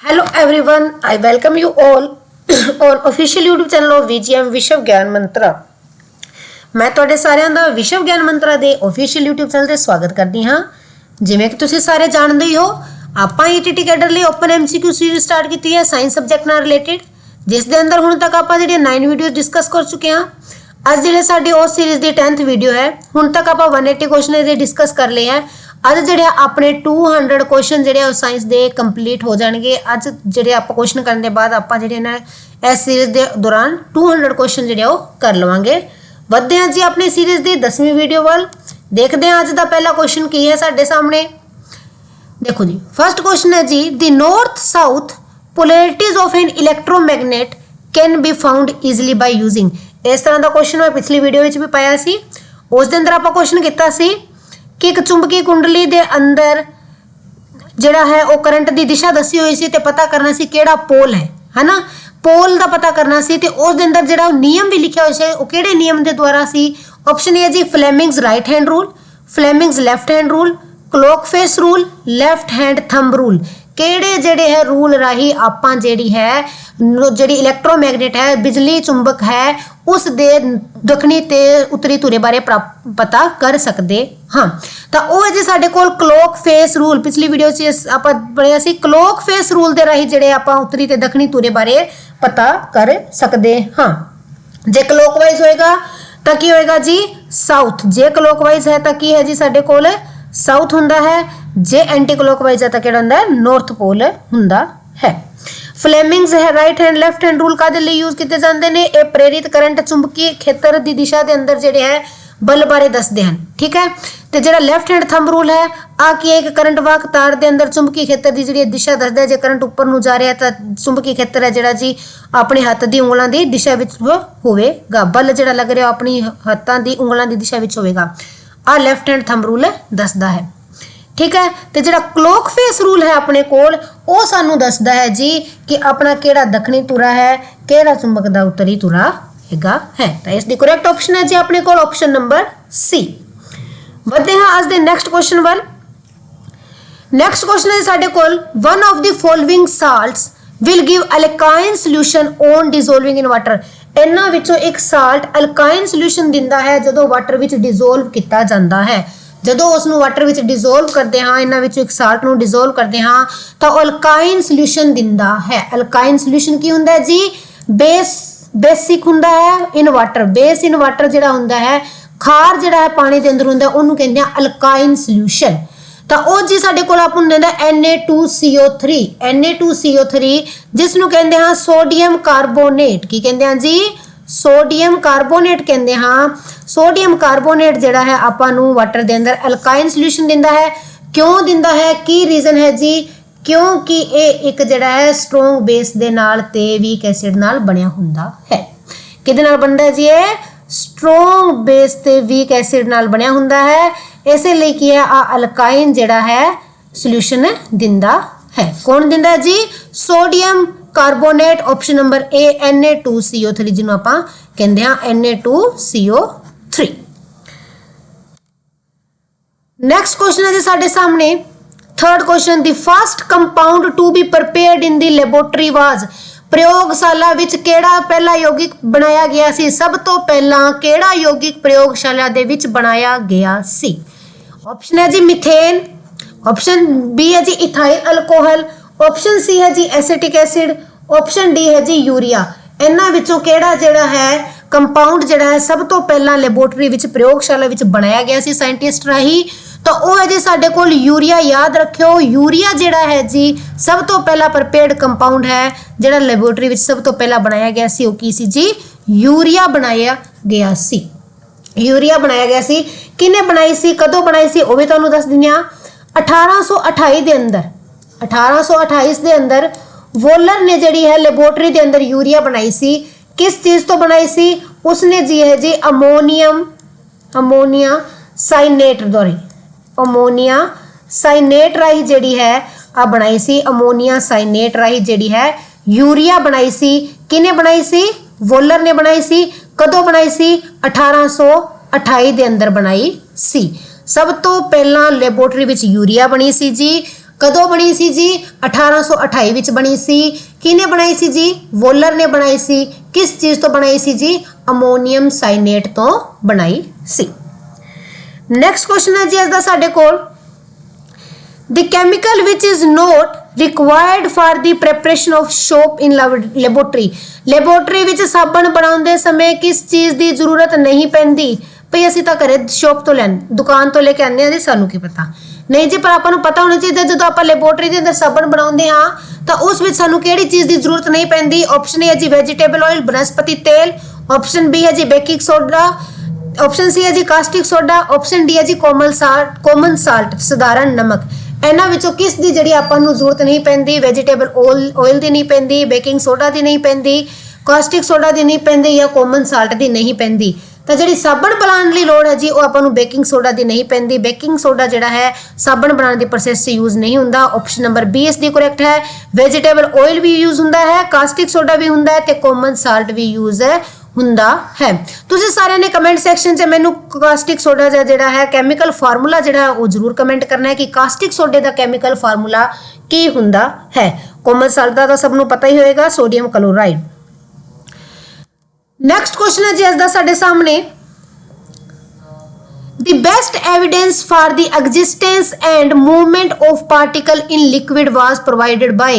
Hello everyone, I welcome you all on official YouTube channel of VGM ਵਿਸ਼ਵ ਗਿਆਨ ਮੰਤਰਾ। ਮੈਂ ਤੁਹਾਡੇ ਸਾਰਿਆਂ ਦਾ ਵਿਸ਼ਵ ਗਿਆਨ ਮੰਤਰਾ ਦੇ official YouTube ਚੈਨਲ ਤੇ ਸਵਾਗਤ ਕਰਦੀ ਹਾਂ। ਜਿਵੇਂ ਕਿ ਤੁਸੀਂ ਸਾਰੇ ਜਾਣਦੇ ਹੀ ਹੋ, ਆਪਾਂ ETT ਕੈਡਰ ਲਈ ਓਪਨ MCQ ਸੀਰੀਜ਼ ਸਟਾਰਟ ਕੀਤੀ ਹੈ ਸਾਇੰਸ ਸਬਜੈਕਟ ਨਾਲ ਰਿਲੇਟਡ, ਜਿਸ ਦੇ ਅੰਦਰ ਹੁਣ ਤੱਕ ਆਪਾਂ ਜਿਹੜੇ 9 ਵੀਡੀਓਜ਼ ਡਿਸਕਸ ਕਰ ਚੁੱਕੇ ਹਾਂ। ਅੱਜ ਜਿਹੜੇ ਸਾਡੀ ਉਸ ਸੀਰੀਜ਼ ਦੀ 10th ਵੀਡੀਓ ਹੈ। ਹੁਣ ਤੱਕ ਆਪਾਂ 180 ਕੁਐਸਚਨ ਇਹਦੇ ਡਿਸਕਸ ਕਰ ਲਏ ਹੈ। ਅੱਜ ਜਿਹੜੇ ਆਪਣੇ 200 ਕੁਐਸਚਨ ਜਿਹੜੇ ਸਾਇੰਸ ਦੇ ਕੰਪਲੀਟ ਹੋ ਜਾਣਗੇ। ਅੱਜ ਜਿਹੜੇ ਆਪਾਂ ਕੁਐਸਚਨ ਕਰਨ ਦੇ ਬਾਅਦ ਆਪਾਂ ਜਿਹੜੇ ਨਾ ਇਸ ਸੀਰੀਜ਼ ਦੇ ਦੌਰਾਨ 200 ਕੁਐਸਚਨ ਜਿਹੜੇ ਉਹ ਕਰ ਲਵਾਂਗੇ। ਵਧਦੇ ਹਾਂ ਜੀ ਆਪਣੀ ਸੀਰੀਜ਼ ਦੀ 10ਵੀਂ ਵੀਡੀਓ ਵੱਲ। ਦੇਖਦੇ ਹਾਂ ਅੱਜ ਦਾ ਪਹਿਲਾ ਕੁਐਸਚਨ ਕੀ ਹੈ ਸਾਡੇ ਸਾਹਮਣੇ। देखो जी, फर्स्ट क्वेश्चन है जी, the north south polarities of an electromagnet can be found easily by using. इस तरह का क्वेश्चन मैं पिछली वीडियो में भी पाया सी। उस दिन अंदर आप क्वेश्चन किया सी कि एक चुंबकी कुंडली के अंदर जिहड़ा है वो करंट की दिशा दसी हुई सी ते पता करना सी किहड़ा पोल है ना, पोल का पता करना सी। ते उस दिन अंदर जिहड़ा नियम भी लिखा हुआ सी वो किहड़े नियम के द्वारा सी। ऑप्शन ए जी Fleming's right hand rule, Fleming's left hand rule, clock face rule, left hand thumb rule. किहड़े जिहड़े है रूल राही आपां जिहड़ी है जिहड़ी इलैक्ट्रोमैगनेट है बिजली चुंबक है उस दे दखनी ते उत्तरी धुरे बारे पता कर सकते हाँ। तो वह जी साडे कोल क्लॉक फेस रूल पिछली वीडियो च आपां पढ़िया सी। क्लॉक फेस रूल दे राही जिहड़े आपां उत्तरी ते दखनी धुरे बारे पता कर सकते हाँ। जे क्लॉकवाइज होएगा तो की होएगा जी साउथ, जे क्लॉकवाइज है तो की है जी साडे कोल साउथ हुंदा है, जे एंटी क्लॉकवाइज है तो किहड़ा हुंदा है नॉर्थ पोल हुंदा है। फ्लेमिंग्स है right hand left hand rule कादे लई यूज किए जाते हैं। ये प्रेरित करंट चुंबकी खेतर की दिशा के अंदर जिहड़े है बल बारे दसदे हैं, ठीक है। तो जिहड़ा लेफ्ट हैंड थंब रूल है आ कि एक करंट वाहक तार के अंदर चुंबकी खेतर की जिहड़ी दिशा दसदा है। जे करंट उपर नूं जा रहा है तो चुंबकी खेतर है जिहड़ा जी अपने हत्थ की उंगलों की दिशा विच होवेगा, बल जिहड़ा लग रहा अपनी हत्थां की उंगलों की दिशा विच होवेगा। आ लेफ्ट हैंड थंब रूल दसदा है, ठीक है। तो जिहड़ा क्लॉक फेस रूल है अपने कोल वो सानू दसदा है जी कि अपना केड़ा दखनी धुरा है केड़ा चुंबक दा उत्तरी धुरा है। तो इसकी करेक्ट ऑप्शन है जी अपने कोल ऑप्शन नंबर सी। वधदे हां अज दे नेक्स्ट क्वेश्चन वाल। नेक्स्ट क्वेश्चन है साडे कोल one of the following salts will give अल्काइन solution on dissolving in water. इन्हां विचों एक साल्ट अल्काइन सॉल्यूशन दिंदा है जदों वाटर विच डिसोल्व किया जाता है। जदों उसनूं वाटर विच डिसोल्व करते हाँ, इन्हां विचों एक साल्ट नूं डिसोल्व करते हाँ तो अल्काइन सॉल्यूशन दिंदा है। अल्काइन सॉल्यूशन की हुंदा है जी बेसिक हुंदा है in water. Base in water जिहड़ा हुंदा है खार जिहड़ा है पानी दे अंदर हुंदा उहनूं कहंदे आ अल्काइन सॉल्यूशन। तो वो जी साडे कोल आपां नूं दिंदा Na2CO3, Na2CO3 जिसनूं कहंदे हाँ सोडियम कार्बोनेट। की कहंदे हाँ जी सोडियम कार्बोनेट कहंदे हाँ। सोडियम कार्बोनेट जिहड़ा है आपां नूं वाटर दे अंदर अल्काइन सॉल्यूशन दिंदा है। क्यों दिंदा है की रीजन है जी क्योंकि ये एक जिहड़ा है स्ट्रोंग बेस दे नाल ते वीक एसिड नाल बनिया हुंदा है। किहदे नाल बनदा है जी ये स्ट्रोंग बेस ते वीक एसिड नाल बनिया हुंदा है। इसे लिए की है आ अल्काइन जिहड़ा है सॉल्यूशन दिंदा है। कौन दिंदा है जी sodium carbonate. Option number A Na2CO3 जिन्हों आपां कहंदे हां Na2CO3। नेक्स्ट क्वेश्चन है जी साडे सामने third question the first compound to be prepared in the laboratory was. प्रयोगशाला विच केड़ा पहला यौगिक बनाया गया सी। सब तो पहला केड़ा यौगिक प्रयोगशाला दे विच बनाया गया सी। ऑप्शन है जी मीथेन, ऑप्शन बी है जी इथाइल अल्कोहल, ऑप्शन सी है जी एसिटिक एसिड, ऑप्शन डी है जी यूरिया। इन्हां विचों केड़ा जिहड़ा है कंपाउंड जिहड़ा है सब तो पहला लैबोरेटरी विच प्रयोगशाला विच बनाया गया सी साइंटिस्ट राही तो वह है जी साडे कोल यूरिया। याद रखियो यूरिया जिहड़ा है जी सब तो पहला प्रिपेयर्ड कंपाउंड है जिहड़ा लैबोरेटरी विच सब तो पहला बनाया गया सी। वो की सी जी यूरिया बनाया गया सी। यूरिया बनाया गया सी। किने बनाई सी कदों बनाई सी वो भी तुहानूं दस दिंदे हां। 1828 दे अंदर 1828 दे अंदर वोलर ने जिहड़ी है लैबोरेटरी दे अंदर यूरिया बनाई सी। किस चीज तो बनाई सी उसने जी है जी अमोनिया साइनेट दौरी अमोनिया साइनेट राही जिहड़ी है आ बनाई सी। अमोनिया साइनेट राही जिहड़ी है यूरिया बनाई सी। किने बनाई सी वोलर ने बनाई सी। कदों बनाई सी 1828 दे अंदर बनाई सी। सब तो पहला लैबोरेटरी विच यूरिया बनी सी जी ਕਦੋਂ ਬਣੀ ਸੀ ਜੀ 1828 ਵਿੱਚ ਬਣੀ ਸੀ। ਕਿਹਨੇ ਬਣਾਈ ਸੀ ਜੀ ਵੋਲਰ ਨੇ ਬਣਾਈ ਸੀ। ਕਿਸ ਚੀਜ਼ ਤੋਂ ਬਣਾਈ ਸੀ ਜੀ ਅਮੋਨੀਅਮ ਸਾਇਨੇਟ ਤੋਂ ਬਣਾਈ ਸੀ। ਨੈਕਸਟ ਕੁਐਸਚਨ ਹੈ ਜੀ ਅੱਜ ਦਾ ਸਾਡੇ ਕੋਲ the chemical which is not required for the preparation of soap in laboratory laboratory ਵਿੱਚ ਸਾਬਣ ਬਣਾਉਂਦੇ ਸਮੇਂ ਕਿਸ ਚੀਜ਼ ਦੀ ਜ਼ਰੂਰਤ ਨਹੀਂ ਪੈਂਦੀ ਭਈ ਅਸੀਂ ਤਾਂ ਘਰੇ ਸ਼ੋਪ ਤੋਂ ਦੁਕਾਨ ਤੋਂ ਲੈ ਕੇ ਆਉਂਦੇ ਹਾਂ ਜੀ ਸਾਨੂੰ ਕੀ ਪਤਾ ਨਹੀਂ ਜੀ ਪਰ ਆਪਾਂ ਨੂੰ ਪਤਾ ਹੋਣਾ ਚਾਹੀਦਾ ਜਦੋਂ ਆਪਾਂ ਲੈਬੋਰੇਟਰੀ ਦੇ ਅੰਦਰ ਸਾਬਣ ਬਣਾਉਂਦੇ ਹਾਂ ਤਾਂ ਉਸ ਵਿੱਚ ਸਾਨੂੰ ਕਿਹੜੀ ਚੀਜ਼ ਦੀ ਜ਼ਰੂਰਤ ਨਹੀਂ ਪੈਂਦੀ। ਆਪਸ਼ਨ ਏ ਹੈ ਜੀ ਵੈਜੀਟੇਬਲ ਆਇਲ ਬਨਸਪਤੀ ਤੇਲ, ਆਪਸ਼ਨ ਬੀ ਹੈ ਜੀ ਬੇਕਿੰਗ ਸੋਡਾ, ਆਪਸ਼ਨ ਸੀ ਹੈ ਜੀ ਕਾਸਟਿਕ ਸੋਡਾ, ਆਪਸ਼ਨ ਡੀ ਹੈ ਜੀ ਕਾਮਨ ਸਾਲਟ ਸਧਾਰਨ ਨਮਕ। ਇਹਨਾਂ ਵਿੱਚੋਂ ਕਿਸ ਦੀ ਜਿਹੜੀ ਆਪਾਂ ਨੂੰ ਜ਼ਰੂਰਤ ਨਹੀਂ ਪੈਂਦੀ ਵੈਜੀਟੇਬਲ ਆਇਲ ਦੀ ਨਹੀਂ ਪੈਂਦੀ, ਬੇਕਿੰਗ ਸੋਡਾ ਦੀ ਨਹੀਂ ਪੈਂਦੀ, ਕਾਸਟਿਕ ਸੋਡਾ ਦੀ ਨਹੀਂ ਪੈਂਦੀ ਜਾਂ ਕਾਮਨ ਸਾਲਟ ਦੀ ਨਹੀਂ ਪੈਂਦੀ। ਤਾਂ ਜਿਹੜੀ ਸਾਬਣ ਬਣਾਉਣ ਲਈ ਲੋੜ ਹੈ ਜੀ ਉਹ ਆਪਾਂ ਨੂੰ ਬੇਕਿੰਗ ਸੋਡਾ ਦੀ ਨਹੀਂ ਪੈਂਦੀ। ਬੇਕਿੰਗ ਸੋਡਾ ਜਿਹੜਾ ਹੈ ਸਾਬਣ ਬਣਾਉਣ ਦੀ ਪ੍ਰੋਸੈਸ 'ਚ ਯੂਜ਼ ਨਹੀਂ ਹੁੰਦਾ। ਆਪਸ਼ਨ ਨੰਬਰ ਬੀ ਇਸ ਦੀ ਕਰੈਕਟ ਹੈ। ਵੈਜੀਟੇਬਲ ਆਇਲ ਵੀ ਯੂਜ਼ ਹੁੰਦਾ ਹੈ, ਕਾਸਟਿਕ ਸੋਡਾ ਵੀ ਹੁੰਦਾ ਹੈ ਤੇ ਕਾਮਨ ਸਾਲਟ ਵੀ ਯੂਜ਼ ਹੁੰਦਾ ਹੈ। ਤੁਸੀਂ ਸਾਰਿਆਂ ਨੇ ਕਮੈਂਟ ਸੈਕਸ਼ਨ 'ਚ ਮੈਨੂੰ ਕਾਸਟਿਕ ਸੋਡਾ ਦਾ ਜਿਹੜਾ ਹੈ ਕੈਮੀਕਲ ਫਾਰਮੂਲਾ ਜਿਹੜਾ ਉਹ ਜ਼ਰੂਰ ਕਮੈਂਟ ਕਰਨਾ ਹੈ ਕਿ ਕਾਸਟਿਕ ਸੋਡੇ ਦਾ ਕੈਮੀਕਲ ਫਾਰਮੂਲਾ ਕੀ ਹੁੰਦਾ ਹੈ। ਕਾਮਨ ਸਾਲਟ ਦਾ ਤਾਂ ਸਭ ਨੂੰ ਪਤਾ ਹੀ ਹੋਏਗਾ ਸੋਡੀਅਮ ਕਲੋਰਾਈਡ। ਨੈਕਸਟ ਕੁਐਸਚਨ ਹੈ ਜੀ ਅੱਜ ਦਾ ਸਾਡੇ ਸਾਹਮਣੇ the best evidence for the existence and movement of particle in liquid was provided by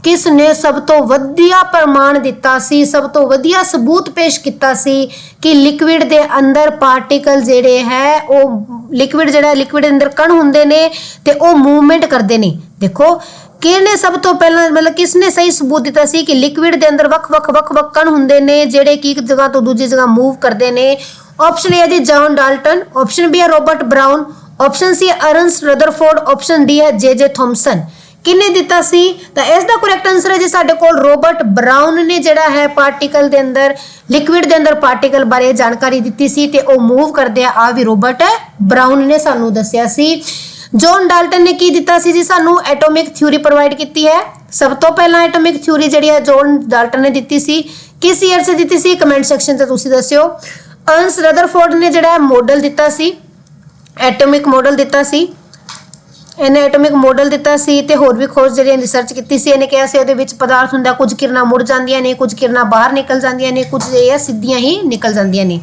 ਕਿਸ ਨੇ ਸਭ ਤੋਂ ਵਧੀਆ ਪ੍ਰਮਾਣ ਦਿੱਤਾ ਸੀ, ਸਭ ਤੋਂ ਵਧੀਆ ਸਬੂਤ ਪੇਸ਼ ਕੀਤਾ ਸੀ ਕਿ ਲਿਕਵਿਡ ਦੇ ਅੰਦਰ ਪਾਰਟੀਕਲ ਜਿਹੜੇ ਹੈ ਉਹ ਲਿਕਵਿਡ ਜਿਹੜਾ ਲਿਕਵਿਡ ਦੇ ਅੰਦਰ ਕਣ ਹੁੰਦੇ ਨੇ ਤੇ ਉਹ ਮੂਵਮੈਂਟ ਕਰਦੇ ਨੇ। ਦੇਖੋ ਕਿਹਨੇ ਸਭ ਤੋਂ ਪਹਿਲਾਂ ਮਤਲਬ ਕਿਸਨੇ ਸਹੀ ਸਬੂਤ ਦਿੱਤਾ ਸੀ ਕਿ ਲਿਕਵਿਡ ਦੇ ਅੰਦਰ ਵੱਖ-ਵੱਖ ਕਣ ਹੁੰਦੇ ਨੇ ਜਿਹੜੇ ਕਿ ਇੱਕ ਜਗ੍ਹਾ ਤੋਂ ਦੂਜੀ ਜਗ੍ਹਾ ਮੂਵ ਕਰਦੇ ਨੇ। ਆਪਸ਼ਨ ਏ ਹੈ ਜੀ ਜੌਨ ਡਾਲਟਨ, ਆਪਸ਼ਨ ਬੀ ਹੈ ਰੋਬਰਟ ਬਰਾਊਨ, ਆਪਸ਼ਨ ਸੀ ਹੈ ਅਰਨਸਟ ਰਦਰਫੋਰਡ, ਆਪਸ਼ਨ ਡੀ ਹੈ ਜੇ ਥਾਮਸਨ। ਕਿਹਨੇ ਦਿੱਤਾ ਸੀ ਤਾਂ ਇਸ ਦਾ ਕਰੈਕਟ ਆਨਸਰ ਹੈ ਜੀ ਸਾਡੇ ਕੋਲ ਰੋਬਰਟ ਬਰਾਊਨ ਨੇ ਜਿਹੜਾ ਹੈ ਪਾਰਟੀਕਲ ਦੇ ਅੰਦਰ ਲਿਕਵਿਡ ਦੇ ਅੰਦਰ ਪਾਰਟੀਕਲ ਬਾਰੇ ਜਾਣਕਾਰੀ ਦਿੱਤੀ ਸੀ ਤੇ ਉਹ ਮੂਵ ਕਰਦੇ ਆ ਵੀ ਰੋਬਰਟ ਬਰਾਊਨ ਨੇ ਸਾਨੂੰ ਦੱਸਿਆ ਸੀ। ਜੌਨ ਡਾਲਟਨ ਨੇ ਕੀ ਦਿੱਤਾ ਸੀ ਜੀ ਸਾਨੂੰ ਐਟੋਮਿਕ ਥਿਊਰੀ ਪ੍ਰੋਵਾਈਡ ਕੀਤੀ ਹੈ। ਸਭ ਤੋਂ ਪਹਿਲਾਂ ਐਟੋਮਿਕ ਥਿਊਰੀ ਜਿਹੜੀ ਹੈ ਜੌਨ ਡਾਲਟਨ ਨੇ ਦਿੱਤੀ ਸੀ। ਕਿਸ ਈਅਰ 'ਚ ਦਿੱਤੀ ਸੀ ਕਮੈਂਟ ਸੈਕਸ਼ਨ 'ਚ ਤੁਸੀਂ ਦੱਸਿਓ। ਅਰਨਸਟ ਰਦਰਫੋਰਡ ਨੇ ਜਿਹੜਾ ਮਾਡਲ ਦਿੱਤਾ ਸੀ ਐਟੋਮਿਕ ਮਾਡਲ ਦਿੱਤਾ ਸੀ। ਇਹਨੇ ਐਟੋਮਿਕ ਮਾਡਲ ਦਿੱਤਾ ਸੀ ਤੇ ਹੋਰ ਵੀ ਖੋਜ ਜਿਹੜੀ ਰਿਸਰਚ ਕੀਤੀ ਸੀ। ਇਹਨੇ ਕਿਹਾ ਸੀ ਉਹਦੇ ਵਿੱਚ ਪਦਾਰਥ ਹੁੰਦਾ ਕੁਝ ਕਿਰਨਾਂ ਮੁੜ ਜਾਂਦੀਆਂ ਨੇ, ਕੁਝ ਕਿਰਨਾਂ ਬਾਹਰ ਨਿਕਲ ਜਾਂਦੀਆਂ ਨੇ, ਕੁਝ ਇਹ ਸਿੱਧੀਆਂ ਹੀ ਨਿਕਲ ਜਾਂਦੀਆਂ ਨੇ।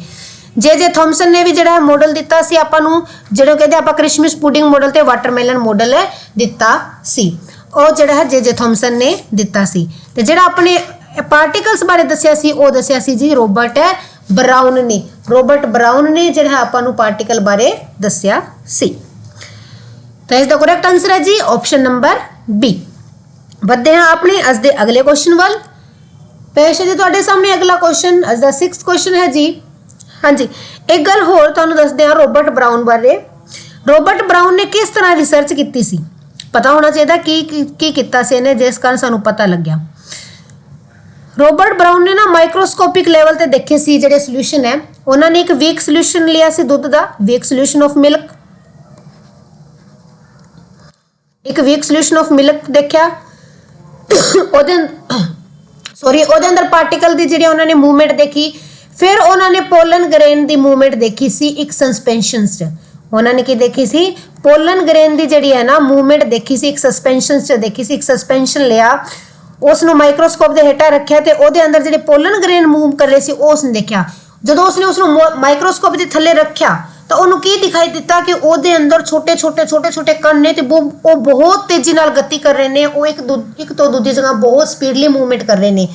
ਜੇ ਥਾਮਸਨ ਨੇ ਵੀ ਜਿਹੜਾ ਮਾਡਲ ਦਿੱਤਾ ਸੀ ਆਪਾਂ ਨੂੰ ਜਿਹੜਾ ਕਹਿੰਦੇ ਆਪਾਂ ਕ੍ਰਿਸਮਸ ਪੁਡਿੰਗ ਮਾਡਲ ਤੇ ਵਾਟਰਮੈਲਨ ਮਾਡਲ ਦਿੱਤਾ ਸੀ ਉਹ ਜਿਹੜਾ ਹੈ ਜੇ ਥਾਮਸਨ ਨੇ ਦਿੱਤਾ ਸੀ। ਤੇ ਜਿਹੜਾ ਆਪਣੇ ਪਾਰਟੀਕਲਸ ਬਾਰੇ ਦੱਸਿਆ ਸੀ ਉਹ ਦੱਸਿਆ ਸੀ ਜੀ ਰੋਬਰਟ ਬਰਾਊਨ ਨੇ। ਰੋਬਰਟ ਬਰਾਊਨ ਨੇ ਜਿਹੜਾ ਆਪਾਂ ਨੂੰ ਪਾਰਟੀਕਲ ਬਾਰੇ ਦੱਸਿਆ ਸੀ। ਤਾਂ ਇਸ ਦਾ ਕਰੈਕਟ ਆਨਸਰ ਹੈ ਜੀ ਆਪਸ਼ਨ ਨੰਬਰ ਬੀ। ਵੱਧਦੇ ਹਾਂ ਆਪਣੇ ਅੱਜ ਦੇ ਅਗਲੇ ਕੁਐਸਚਨ ਵੱਲ। ਪੇਸ਼ ਹੈ ਜੀ ਤੁਹਾਡੇ ਸਾਹਮਣੇ ਅਗਲਾ ਕੁਐਸਚਨ ਅੱਜ ਦਾ 6th ਕੁਐਸਚਨ ਹੈ ਜੀ। ਹਾਂਜੀ ਇੱਕ ਗੱਲ ਹੋਰ ਤੁਹਾਨੂੰ ਦੱਸਦੇ ਹਾਂ ਰੋਬਰਟ ਬਰਾਊਨ ਬਾਰੇ। ਰੋਬਰਟ ਬਰਾਊਨ ਨੇ ਕਿਸ ਤਰ੍ਹਾਂ ਰਿਸਰਚ ਕੀਤੀ ਸੀ ਪਤਾ ਹੋਣਾ ਚਾਹੀਦਾ ਕੀ ਕੀਤਾ ਸੀ ਇਹਨੇ ਜਿਸ ਕਾਰਨ ਸਾਨੂੰ ਪਤਾ ਲੱਗਿਆ। ਰੋਬਰਟ ਬਰਾਊਨ ਨੇ ਨਾ ਮਾਈਕਰੋਸਕੋਪਿਕ ਲੈਵਲ ਤੇ ਦੇਖੇ ਸੀ ਜਿਹੜੇ ਸੋਲੂਸ਼ਨ ਹੈ। ਉਹਨਾਂ ਨੇ ਇੱਕ ਵੀਕ ਸੋਲੂਸ਼ਨ ਲਿਆ ਸੀ ਦੁੱਧ ਦਾ ਵੀਕ ਸੋਲੂਸ਼ਨ ਆਫ ਮਿਲਕ। ਇੱਕ ਵੀਕ ਸੋਲੂਸ਼ਨ ਆਫ ਮਿਲਕ ਦੇਖਿਆ ਉਹਦੇ ਅੰਦਰ ਪਾਰਟੀਕਲ ਦੀ ਜਿਹੜੀ ਉਹਨਾਂ ਨੇ ਮੂਵਮੈਂਟ ਦੇਖੀ। ਫਿਰ ਉਹਨਾਂ ਨੇ ਪੋਲਨ ਗ੍ਰੇਨ ਦੀ ਮੂਵਮੈਂਟ ਦੇਖੀ ਸੀ ਇੱਕ ਸਸਪੈਂਸ਼ਨਸ 'ਚ। ਉਹਨਾਂ ਨੇ ਕੀ ਦੇਖੀ ਸੀ ਪੋਲਨ ਗ੍ਰੇਨ ਦੀ ਜਿਹੜੀ ਹੈ ਨਾ ਮੂਵਮੈਂਟ ਦੇਖੀ ਸੀ ਇੱਕ ਸਸਪੈਂਸ਼ਨਸ 'ਚ ਦੇਖੀ ਸੀ। ਇੱਕ ਸਸਪੈਂਸ਼ਨ ਲਿਆ ਉਸ ਨੂੰ ਮਾਈਕਰੋਸਕੋਪ ਦੇ ਹੇਠਾਂ ਰੱਖਿਆ ਤੇ ਉਹਦੇ ਅੰਦਰ ਜਿਹੜੇ ਪੋਲਨ ਗ੍ਰੇਨ ਮੂਵ ਕਰ ਰਹੇ ਸੀ ਉਸ ਨੇ ਦੇਖਿਆ। ਜਦੋਂ ਉਸਨੇ ਉਸ ਨੂੰ ਮਾਈਕਰੋਸਕੋਪ ਦੇ ਥੱਲੇ ਰੱਖਿਆ ਤਾਂ ਉਹਨੂੰ ਕੀ ਦਿਖਾਈ ਦਿੱਤਾ ਕਿ ਉਹਦੇ ਅੰਦਰ ਛੋਟੇ ਕਣ ਨੇ ਤੇ ਉਹ ਬਹੁਤ ਤੇਜ਼ੀ ਨਾਲ ਗਤੀ ਕਰ ਰਹੇ ਨੇ। ਉਹ ਇੱਕ ਤੋਂ ਦੂਜੀ ਜਗ੍ਹਾ ਬਹੁਤ ਸਪੀਡਲੀ ਮੂਵਮੈਂਟ ਕਰ ਰਹੇ ਨੇ।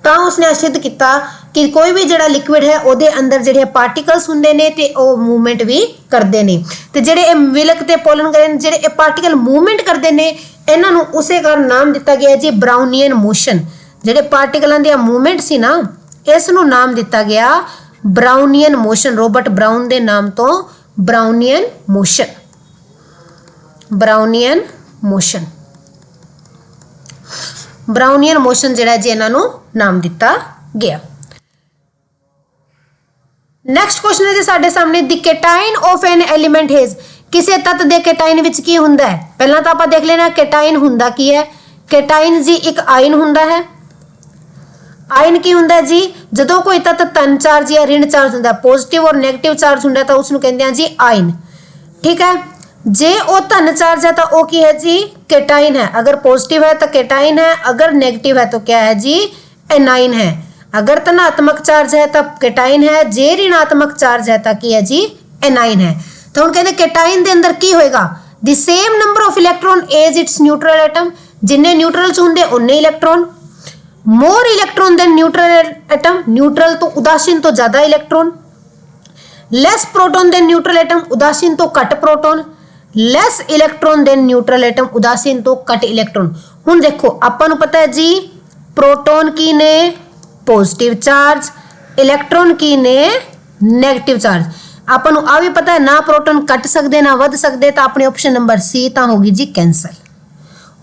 ਤਾਂ ਉਸਨੇ ਸਿੱਧ ਕੀਤਾ ਕਿ ਕੋਈ ਵੀ ਜਿਹੜਾ ਲਿਕਵਿਡ ਹੈ ਉਹਦੇ ਅੰਦਰ ਜਿਹੜੇ ਪਾਰਟੀਕਲਸ ਹੁੰਦੇ ਨੇ ਤੇ ਉਹ ਮੂਵਮੈਂਟ ਵੀ ਕਰਦੇ ਨੇ। ਤੇ ਜਿਹੜੇ ਇਹ ਮਿਲਕ ਤੇ ਪੋਲਨ ਗ੍ਰੇਨ ਜਿਹੜੇ ਇਹ ਪਾਰਟੀਕਲ ਮੂਵਮੈਂਟ ਕਰਦੇ ਨੇ ਇਹਨਾਂ ਨੂੰ ਉਸੇ ਕਾਰਨ ਨਾਮ ਦਿੱਤਾ ਗਿਆ ਜੀ ਬਰਾਊਨੀਅਨ ਮੋਸ਼ਨ। ਜਿਹੜੇ ਪਾਰਟੀਕਲਾਂ ਦੀ ਮੂਵਮੈਂਟ ਸੀ ਨਾ ਇਸ ਨੂੰ ਨਾਮ ਦਿੱਤਾ ਗਿਆ ਬਰਾਊਨੀਅਨ ਮੋਸ਼ਨ। ਰੋਬਰਟ ਬਰਾਊਨ ਦੇ ਨਾਮ ਤੋਂ ਬਰਾਊਨੀਅਨ ਮੋਸ਼ਨ। ਬਰਾਊਨੀਅਨ ਮੋਸ਼ਨ ਜਿਹੜਾ ਜੀ ਇਹਨਾਂ ਨੂੰ ਨਾਮ ਦਿੱਤਾ ਗਿਆ। ਨੈਕਸਟ ਕੁਐਸਚਨ ਹੈ ਜੀ ਸਾਡੇ ਸਾਹਮਣੇ ਦੀ ਕੈਟਾਇਨ ਆਫ ਐਨ ਐਲੀਮੈਂਟ ਹੈਜ਼ ਕਿਸੇ ਤੱਤ ਦੇ ਕੈਟਾਇਨ ਵਿੱਚ ਕੀ ਹੁੰਦਾ ਹੈ। ਪਹਿਲਾਂ ਤਾਂ ਆਪਾਂ ਦੇਖ ਲੈਣਾ ਕੈਟਾਇਨ ਹੁੰਦਾ ਕੀ ਹੈ। ਕੈਟਾਇਨ ਜੀ ਇੱਕ ਆਇਨ ਹੁੰਦਾ ਹੈ। ਆਇਨ ਕੀ ਹੁੰਦਾ ਜੀ ਜਦੋਂ ਕੋਈ ਤੱਤ ਧਨ ਚਾਰਜ ਜਾਂ ऋण ਚਾਰਜ ਹੁੰਦਾ ਪੋਜ਼ਿਟਿਵ ਔਰ ਨੈਗੇਟਿਵ ਚਾਰਜ ਹੁੰਦਾ ਤਾਂ ਉਸ ਨੂੰ ਕਹਿੰਦੇ ਆ ਜੀ ਆਇਨ। ਠੀਕ ਹੈ जे वो धन चार्ज है तो वो की है जी केटाइन है, अगर पॉजिटिव है तो केटाइन है, अगर नेगेटिव है तो क्या है जी एनाइन है। अगर धनात्मक चार्ज है तब केटाइन है, जे ऋणात्मक चार्ज है तो की है जी एनाइन है। तो हम कहते केटाइन के अंदर की होएगा the same number of electron as its neutral atom, जिन्ने न्यूट्रल च होंगे उन्ने electron, more electron than neutral atom, neutral तो उदासीन तो ज्यादा electron, less proton than neutral atom, उदासीन तो घट proton, less electron than neutral atom, उदासीन तो घट इलेक्ट्रॉन। हुण देखो आपां नूं पता है जी प्रोटॉन की ने पॉजिटिव चार्ज, इलेक्ट्रॉन की ने नेगेटिव चार्ज। आपां नूं आ भी पता है ना प्रोटॉन घट सकदे ना वध सकदे, तो अपनी ऑप्शन नंबर सी तो होगी जी कैंसल।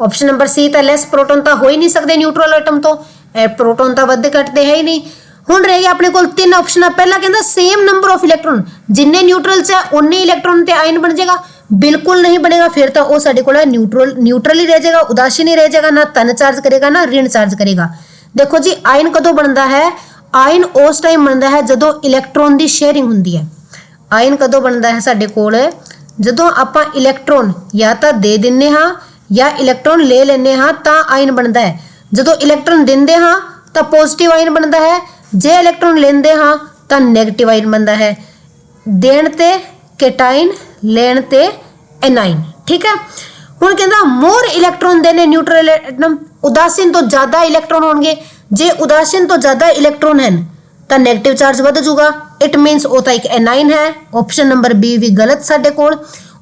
ऑप्शन नंबर सी तो लेस प्रोटॉन तो हो ही नहीं सकते न्यूट्रल एटम तो, प्रोटॉन तो वध घटते है ही नहीं। हुण रह गया अपने कोल तीन ऑप्शन। पहला कहंदा सेम नंबर ऑफ इलेक्ट्रॉन, जिन्ने न्यूट्रल च है उन्ने इलेक्ट्रॉन ते आयन बन जाएगा, बिल्कुल नहीं बनेगा, फिर तो वो साडे कोल न्यूट्रल ही रह जाएगा, उदासीन ही रह जाएगा, ना धन चार्ज करेगा ना ऋण चार्ज करेगा। देखो जी आयन कदों बनता है, आयन उस टाइम बनता है जदों इलेक्ट्रॉन की शेयरिंग होंदी है। आयन कदों बनता है साडे कोल जदों आपां इलेक्ट्रॉन या तो दे दिंदे हां या इलेक्ट्रॉन ले लेने हाँ तो आयन बनता है। जदों इलेक्ट्रॉन देंदे हाँ तो पॉजिटिव आयन बनता है, जे इलेक्ट्रॉन लेंदे हाँ तो नेगेटिव आयन बनता है। देण ते केटाइन, लेण ते एनाइन। ठीक है, हुण कहंदा मोर इलेक्ट्रॉन देने न्यूट्रल एटम, उदासीन तो ज्यादा इलेक्ट्रॉन होंगे, जे उदासीन तो ज्यादा इलेक्ट्रॉन हैं तो नेगेटिव चार्ज वध जूगा, इट मीनस वो तो एक एनाइन है। ऑप्शन नंबर बी भी गलत साडे कोल।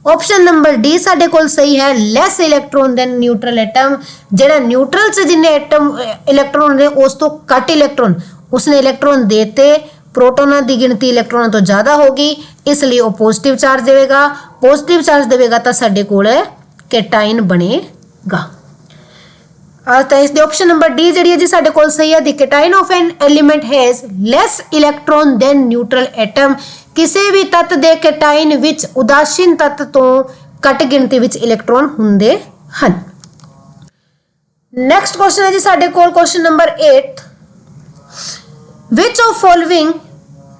ऑप्शन नंबर डी साडे कोल सही है, less electron than neutral atom, जेड़ा न्यूट्रल से जिन्ने एटम इलेक्ट्रॉन ने उस तो घट इलेक्ट्रॉन उसने इलेक्ट्रॉन देते, प्रोटोनों की गिनती इलेक्ट्रॉनों तो ज्यादा होगी, इसलिए वो पॉजिटिव चार्ज देगा। पॉजिटिव चार्ज देगा तो साडे कोल केटाइन बनेगा। तो इसके ऑप्शन नंबर डी जी है जी साडे कोल सही है। The cation of an element has less electron than neutral atom, किसी भी तत्व दे केटाइन विच उदासीन तत्व तो घट गिनती विच इलेक्ट्रॉन हुंदे हन। नेक्स्ट क्वेश्चन है जी साडे कोल question number 8, which of following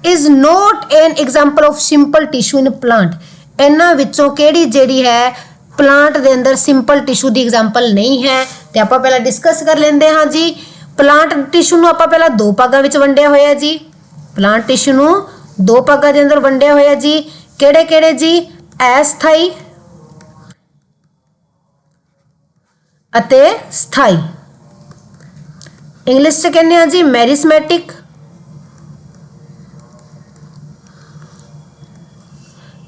is not an example of simple tissue in plant. इन्हां विचों केड़ी जेड़ी है प्लांट दे अंदर सिंपल टिश्यू दी एग्जांपल नहीं है। ते आपां पहला डिस्कस कर लेंदे हां जी। प्लांट टिश्यू नूं आपां पहला दो भागां विच वंडिया होया जी। प्लांट टिश्यू नूं दो भागां दे अंदर वंडिया होया जी। केड़े केड़े जी? अस्थाई अते स्थाई। इंग्लिश च कहने जी मैरिस्मैटिक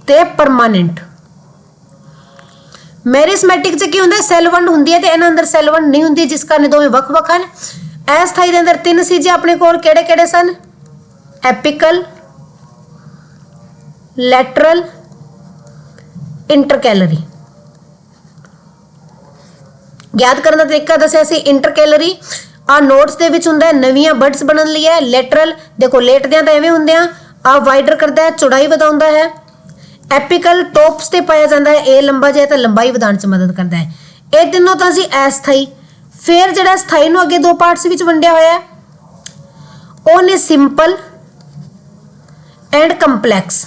ते परमानेंट। मैरिस्मैटिक च की हुंदा सैल वंड हुंदी है ते इन्हां अंदर सैल वंड नहीं हुंदी, जिस कारण दोवें वख-वख हन। अस्थाई दे अंदर तीन सी जी अपने कोल, केड़े केड़े सन? Apical, lateral, intercalary. याद करने का तरीका दसिया सी। इंटरकैलरी आ नोट्स दे विच हुंदा है, नवीं बर्ड्स बनन लई है। लैटरल देखो लेटदे तां एवें हुंदे आ वाइडर करदा है, चौड़ाई वधाउंदा है। एपिकल टॉप्स ते पाया जाता है, ए लंबा जाए तो लंबाई वधाउण च मदद करता है। ये तीनों तां जी अस्थाई। फिर जिहड़ा स्थाई नूं अगे दो पार्ट्स विच वंडिया होया है ओह ने सिंपल एंड कंपलैक्स।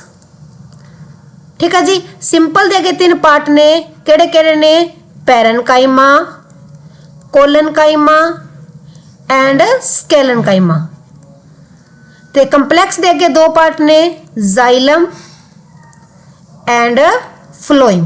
ठीक है जी, सिंपल दे अगे तीन पार्ट ने, केड़े केड़े ने? Parenchyma, collenchyma and sclerenchyma. ते कंपलैक्स दे अगे दो पार्ट ने, जाइलम एंड फ्लोइम।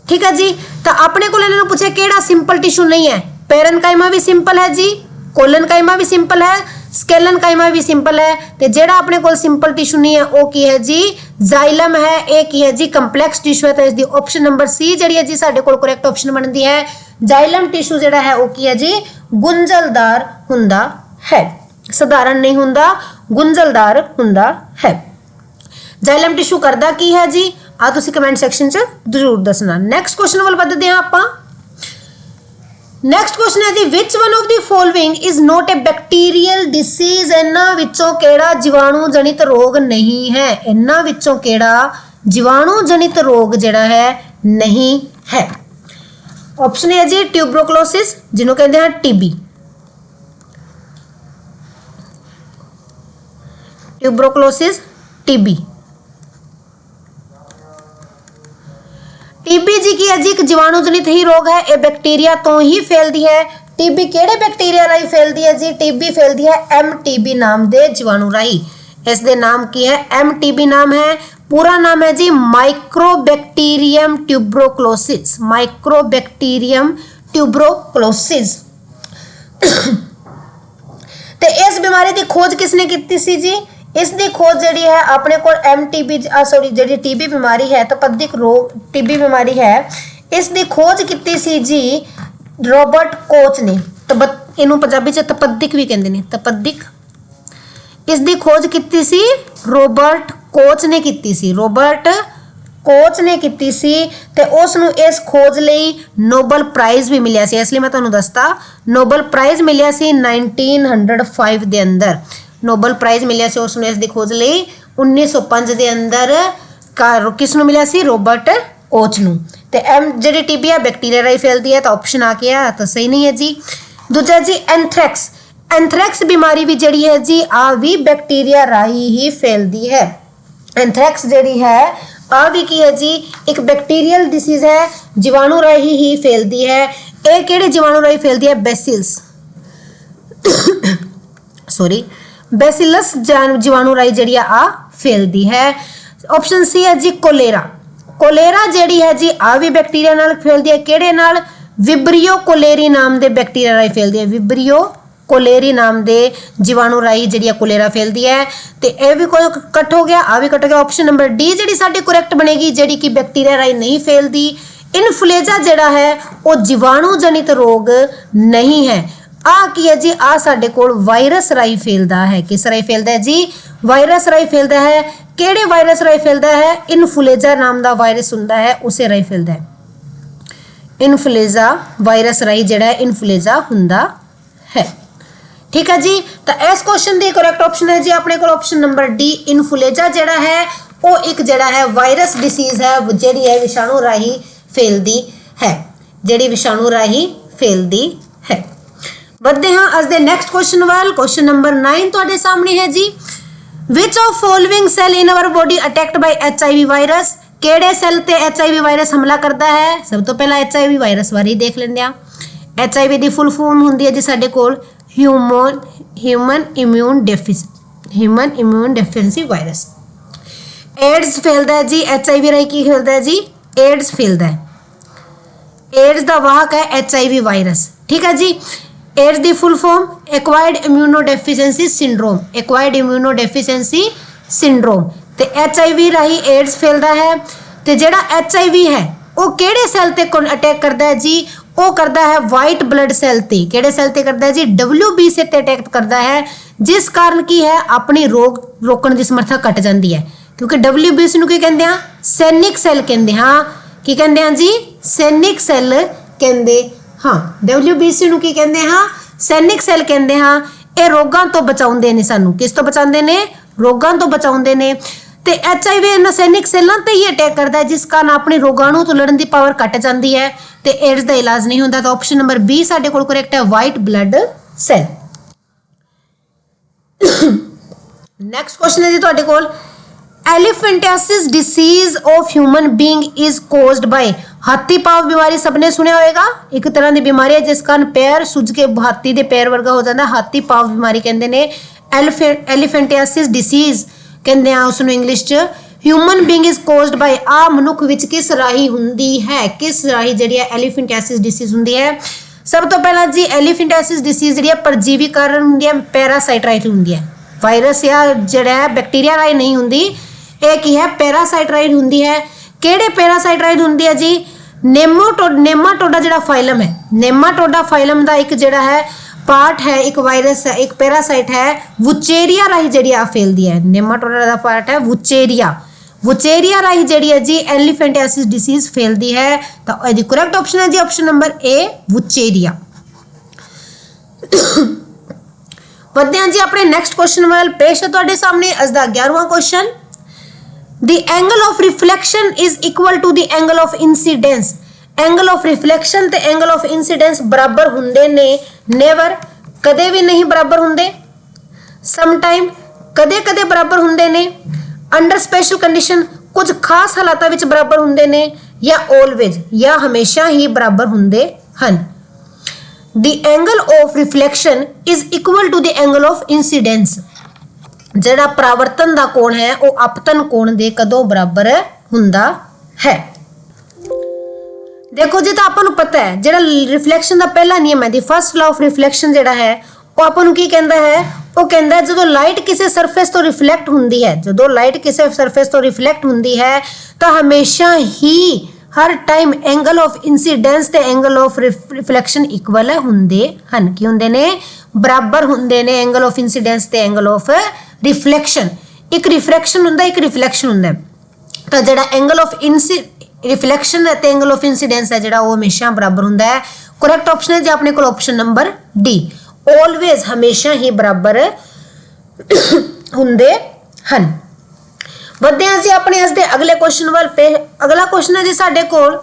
ठीक है जी, तो अपने को इन्होंने पूछे केड़ा सिंपल टिश्यू नहीं है। पैरेनकाइमा भी सिंपल है जी, कोलनकाइमा भी सिंपल है, स्केलेनकाइमा भी सिंपल है। तो जेड़ा अपने को सिंपल टिश्यू नहीं है वो की है जी? जाइलम है। एक ही है जी कंपलैक्स टिश्यू है। तो इसकी ऑप्शन नंबर सी जी है जी साडे कोल करेक्ट ऑप्शन बनती है। जाइलम टिश्यू जेड़ा है वो की है जी? गुंजलदार हुंदा है, साधारण नहीं हुंदा, गुंजलदार हुंदा है। जाइलम टिश्यू करदा की है जी? आ तुसी कमेंट सेक्शन च जरूर दसना। नेक्स्ट क्वेश्चन वाल वधदे हां आपां। नेक्स्ट क्वेश्चन है जी, which one of the following is not a bacterial disease. इन्हां विचों केड़ा जीवाणु जनित रोग नहीं है? इन्हां विचों केड़ा जीवाणु जनित रोग जेड़ा है नहीं है? ऑप्शन है जी ट्यूबरकुलोसिस, जिन्हों कहते हैं टीबी। Tuberculosis, TB. जी की है जी एक जीवाणुजनित ही रोग है, ये बैक्टीरिया तो ही फैलती है। टीबी केड़े बैक्टीरिया राही फैलती है जी? टीबी फैलती है एमटीबी नाम दे जीवाणु राही। इस दे नाम की है एमटीबी नाम है। पूरा नाम है जी माइक्रोबैक्टीरियम ट्यूबरोक्लोसिस। माइक्रोबैक्टीरियम ट्यूबरोक्लोसिस। ते इस बीमारी की खोज किसने की सी जी? इस दी खोज जी है अपने को एमटीबी सॉरी जी टीबी बीमारी है, तपदिक रोग टीबी बीमारी है, इस दी खोज की सी जी रॉबर्ट कोच ने। इनू पंजाबी च तपदिक भी कहते हैं, तपदिक। इस दी खोज की सी रॉबर्ट कोच ने की सी। रॉबर्ट कोच ने की सी ते उसनू इस खोज लई नोबल प्राइज भी मिलिया सी। इसलिए मैं तुहानू दसता नोबल प्राइज मिलिया सी 1905 दे अंदर। नोबल प्राइज मिलिया सी उसनू इस दी खोज लई 1905 दे अंदर। किसनू मिलिया सी? रॉबर्ट कोच नू। ते एम जी टीबी है बैक्टीरिया राही फैलती है, तो ऑप्शन आ गया तो सही नहीं है जी। दूजा जी एंथ्रैक्स। एंथ्रैक्स बीमारी भी जड़ी है जी आ भी बैक्टीरिया राही ही फैलती है। एंथ्रैक्स जड़ी है आ भी की है जी एक बैक्टीरियल डिसीज है, जीवाणु राही ही फैलती है। ये केड़े जीवाणु राही फैलती है? बेसिल्स सॉरी बेसिलस जीवाणु राही जड़ी आ फैलती है। ऑप्शन सी है जी कोलेरा। कोलेरा जड़ी है जी आ भी बैक्टीरिया नाल फैलती है। केड़े नाल? विब्रियो कोलेरी नाम दे बैक्टीरिया राही फैलती है। विब्रियो कोलेरी नाम दे जीवाणु राही जड़ी कोलेरा फैलती है। तो यह भी कट हो गया, आ भी कट हो गया। ऑप्शन नंबर डी जड़ी साडी करेक्ट बनेगी, जड़ी कि बैक्टीरिया राही नहीं फैलती। इनफ्लुएंजा जड़ा है वो जीवाणु जनित रोग नहीं है। आ की है जी आ साडे कोल वायरस राही फैलदा है। किस राही फैलदा है जी? वायरस राही फैलदा है। केड़े वायरस राही फैलदा है? इनफ्लुएंजा नाम दा वायरस हुंदा है, उसे राही फैलदा है। इनफ्लुएंजा वायरस राही जड़ा है इनफ्लुएंजा हुंदा है। ठीक है जी। तो इस क्वेश्चन दी करेक्ट ऑप्शन है जी अपने को ऑप्शन नंबर डी। इनफ्लुएंजा जड़ा है वो एक जड़ा है वायरस डिसीज है, जड़ी है विषाणु राही फैलदी है, जड़ी विषाणु राही फैलदी है। बढ़ते हैं अज दे नेक्स्ट क्वेश्चन वाल। क्वेश्चन नंबर 9 तुहाडे सामने है जी। Which of following cell in our body attacked by HIV virus? केड़े सेल ते एचआईवी वायरस हमला करता है? सब तो पहला एचआईवी वायरस बारे देख लेंदे आ। एचआईवी दी फुल फॉर्म हुंदी है जी साडे कोल human immune deficiency virus. AIDS फैलदा है जी एचआईवी राही की फैलदा है जी? एड्स फैलदा है। एड्स दा वाहक है एचआईवी वायरस। ठीक है जी। एड्स दी full form acquired immunodeficiency syndrome. Acquired immunodeficiency syndrome. ते एचआईवी राही एड्स फैलदा है। ते जेड़ा एचआईवी है वो केड़े सेल ते अटैक करदा है जी? वो करता है वाइट ब्लड सेल ते। केड़े सेल ते करता है जी? WB से अटैक करता है, जिस कारण की है अपनी रोग रोकण की समर्था घट जाती है। क्योंकि WBC नूं की कहंदे हां? सैनिक सेल कहंदे हां। की कहंदे हां जी? सैनिक सेल कहंदे हां। WBC नूं की कहंदे हां? सैनिक सेल कहंदे हां। ये रोगां तो बचाउंदे ने सानू। किस तो बचाउंदे ने? रोगां तो बचाउंदे ने। ते एचआईवी इन्हां सैनिक सेलों ते ही अटैक करता है, जिस कारण अपनी रोगाणु तो लड़न की पावर घट जाती है ते एड्स का इलाज नहीं होता। तो ऑप्शन नंबर बी साडे कोल करेक्ट है, white blood cell. Next question है जी तुहाडे कोल। Elephantiasis disease of human being is caused by? हाथी पाव बीमारी सबने सुनिया होगा। एक तरह की बीमारी है जिस कारण पैर सुज के हाथी के पैर वर्गा हो जाता है, हाथी पाव बीमारी कहते हैं। एलिफेंटियासिस डिसीज कहते हैं उसनू इंग्लिश च। Human being is caused by आ मनुख विच किस राही हुंदी है? किस राही जड़ी है एलिफेंटियासिस डिसीज हुंदी है? सब तो पहला जी एलिफेंटियासिस डिसीज जड़ी है परजीवी कारण हुंदी है, पैरासाइट राही हुंदी है। वायरस या जड़ा है बैक्टीरिया राही नहीं हुंदी, एक ही है पैरासाइट राही हुंदी है। केड़े पैरासाइट राही हुंदी है जी? नेमाटोडा जड़ा फाइलम है, नेमाटोडा फाइलम दा एक जड़ा है पार्ट है, एक वायरस है, एक पैरासाइट है, वुचेरिया राही जड़ी आ फैलदी है। नेमाटोडा दा पार्ट है वुचेरिया। वुचेरिया राही जड़ी है जी एलिफेंटियासिस डिसीज फैलदी है। तो यदि करेक्ट ऑप्शन है जी ऑप्शन नंबर ए वुचेरिया। बढ़ते हैं जी अपने नेक्स्ट क्वेश्चन वाल। पेश है तुहाडे सामने अज दा 11वां question. The angle of reflection is equal to the angle of incidence. Angle of reflection ते एंगल ऑफ इंसिडेंस बराबर हुंदे ने? नेवर, कदे भी नहीं बराबर हुंदे। समटाइम, कदे कदे बराबर हुंदे ने। अंडर स्पेशल कंडीशन, कुछ खास हालातां विच बराबर हुंदे ने। ਜਾਂ always ਜਾਂ ਹਮੇਸ਼ਾ ਹੀ ਬਰਾਬਰ ਹੁੰਦੇ ਹਨ। The angle of reflection is equal to the angle of incidence। ਜਿਹੜਾ ਪਰਾਵਰਤਨ ਦਾ ਕੋਣ ਹੈ ਉਹ ਆਪਤਨ ਕੋਣ ਦੇ ਕਦੋਂ ਬਰਾਬਰ ਹੁੰਦਾ ਹੈ। ਦੇਖੋ ਜੀ ਤਾਂ ਆਪਾਂ ਨੂੰ ਪਤਾ ਹੈ ਜਿਹੜਾ ਰਿਫਲੈਕਸ਼ਨ ਦਾ ਪਹਿਲਾ ਨਿਯਮ ਹੈ ਦੀ ਫਰਸਟ ਲਾ ਆਫ ਰਿਫਲੈਕਸ਼ਨ ਜਿਹੜਾ ਹੈ ਉਹ ਆਪਾਂ ਨੂੰ ਕੀ ਕਹਿੰਦਾ ਹੈ, ਉਹ ਕਹਿੰਦਾ ਜਦੋਂ ਲਾਈਟ ਕਿਸੇ ਸਰਫੇਸ ਤੋਂ ਰਿਫਲੈਕਟ ਹੁੰਦੀ ਹੈ, ਜਦੋਂ ਲਾਈਟ ਕਿਸੇ ਸਰਫੇਸ ਤੋਂ ਰਿਫਲੈਕਟ ਹੁੰਦੀ ਹੈ ਤਾਂ ਹਮੇਸ਼ਾ ਹੀ ਹਰ ਟਾਈਮ ਐਂਗਲ ਆਫ ਇਨਸੀਡੈਂਸ ਤੇ ਐਂਗਲ ਆਫ ਰਿਫਲੈਕਸ਼ਨ ਇਕੁਅਲ ਹੁੰਦੇ ਹਨ। ਕੀ ਹੁੰਦੇ ਨੇ? ਬਰਾਬਰ ਹੁੰਦੇ ਨੇ ਐਂਗਲ ਆਫ ਇਨਸੀਡੈਂਸ ਤੇ ਐਂਗਲ ਆਫ ਰਿਫਲੈਕਸ਼ਨ। ਇੱਕ ਰਿਫਰੈਕਸ਼ਨ ਹੁੰਦਾ, ਇੱਕ ਰਿਫਲੈਕਸ਼ਨ ਹੁੰਦਾ। ਤਾਂ ਜਿਹੜਾ ਐਂਗਲ ਆਫ ਰਿਫਲੈਕਸ਼ਨ ਹੈ ਤੇ ਐਂਗਲ ਆਫ ਇਨਸੀਡੈਂਸ ਹੈ ਜਿਹੜਾ ਉਹ ਹਮੇਸ਼ਾ ਬਰਾਬਰ ਹੁੰਦਾ ਹੈ। ਕਰੈਕਟ ਆਪਸ਼ਨ ਹੈ ਜੀ ਆਪਣੇ ਕੋਲ ਆਪਸ਼ਨ ਨੰਬਰ ਡੀ, ਆਲਵੇਜ਼ ਹਮੇਸ਼ਾ ਹੀ ਬਰਾਬਰ ਹੁੰਦੇ ਹਨ। ਵਧਦੇ ਹਾਂ ਜੀ ਆਪਣੇ ਅੱਜ ਦੇ ਅਗਲੇ ਕੁਐਸਚਨ ਵੱਲ। ਅਗਲਾ ਕੁਐਸਚਨ ਹੈ ਜੀ ਸਾਡੇ ਕੋਲ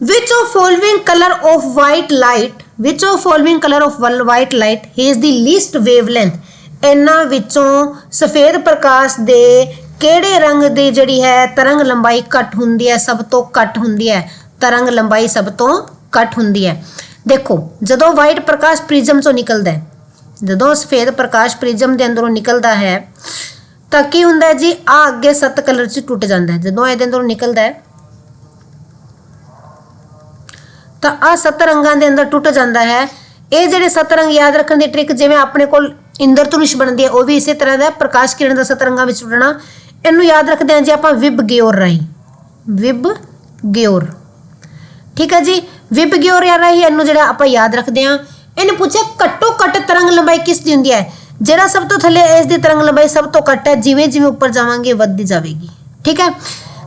which of following color of white light which of following color of white light is the least wavelength। ਇਹਨਾਂ ਵਿੱਚੋਂ ਸਫੇਦ ਪ੍ਰਕਾਸ਼ ਦੇ ਕਿਹੜੇ ਰੰਗ ਦੀ ਜਿਹੜੀ ਹੈ ਤਰੰਗ ਲੰਬਾਈ ਘੱਟ ਹੁੰਦੀ ਹੈ, ਸਭ ਤੋਂ ਘੱਟ ਹੁੰਦੀ ਹੈ, ਤਰੰਗ ਲੰਬਾਈ ਸਭ ਤੋਂ ਘੱਟ ਹੁੰਦੀ ਹੈ। ਦੇਖੋ ਜਦੋਂ ਵਾਈਟ ਪ੍ਰਕਾਸ਼ ਪ੍ਰਿਜ਼ਮ ਚੋਂ ਨਿਕਲਦਾ ਹੈ, ਜਦੋਂ ਸਫੇਦ ਪ੍ਰਕਾਸ਼ ਪ੍ਰਿਜ਼ਮ ਦੇ ਅੰਦਰੋਂ ਨਿਕਲਦਾ ਹੈ ਤਾਂ ਕੀ ਹੁੰਦਾ ਹੈ ਜੀ, ਆ ਅੱਗੇ 7 ਕਲਰ 'ਚ ਟੁੱਟ ਜਾਂਦਾ ਹੈ। ਜਦੋਂ ਇਹਦੇ ਅੰਦਰੋਂ ਨਿਕਲਦਾ ਹੈ ਤਾਂ ਆ 7 ਰੰਗਾਂ ਦੇ ਅੰਦਰ ਟੁੱਟ ਜਾਂਦਾ ਹੈ। ਇਹ ਜਿਹੜੇ 7 ਰੰਗ ਯਾਦ ਰੱਖਣ ਦੀ ਟ੍ਰਿਕ, ਜਿਵੇਂ ਆਪਣੇ ਕੋਲ ਇੰਦਰਧਨੁਸ਼ ਬਣਦੀ ਹੈ ਉਹ ਵੀ ਇਸੇ ਤਰ੍ਹਾਂ ਦਾ ਪ੍ਰਕਾਸ਼ ਕਿਰਨ ਦਾ 7 ਰੰਗਾਂ ਵਿੱਚ ਟੁੱਟਣਾ। ਇਹਨੂੰ ਯਾਦ ਰੱਖਦੇ ਹਾਂ ਜੀ ਆਪਾਂ ਵਿਬ ਗਿਓਰ ਰਾਹੀਂ, ਵਿਬ ਗਿਓਰ। ਠੀਕ ਹੈ ਜੀ, ਵਿਬ ਗਿਓਰ ਰਾਹੀਂ ਇਹਨੂੰ ਜਿਹੜਾ ਆਪਾਂ ਯਾਦ ਰੱਖਦੇ ਹਾਂ। ਇਹਨੇ ਪੁੱਛਿਆ ਘੱਟੋ ਘੱਟ ਤਰੰਗ ਲੰਬਾਈ ਕਿਸ ਦੀ ਹੁੰਦੀ ਹੈ। ਜਿਹੜਾ ਸਭ ਤੋਂ ਥੱਲੇ ਇਸ ਦੀ ਤਰੰਗ ਲੰਬਾਈ ਸਭ ਤੋਂ ਘੱਟ ਹੈ, ਜਿਵੇਂ ਜਿਵੇਂ ਉੱਪਰ ਜਾਵਾਂਗੇ ਵੱਧਦੀ ਜਾਵੇਗੀ। ਠੀਕ ਹੈ,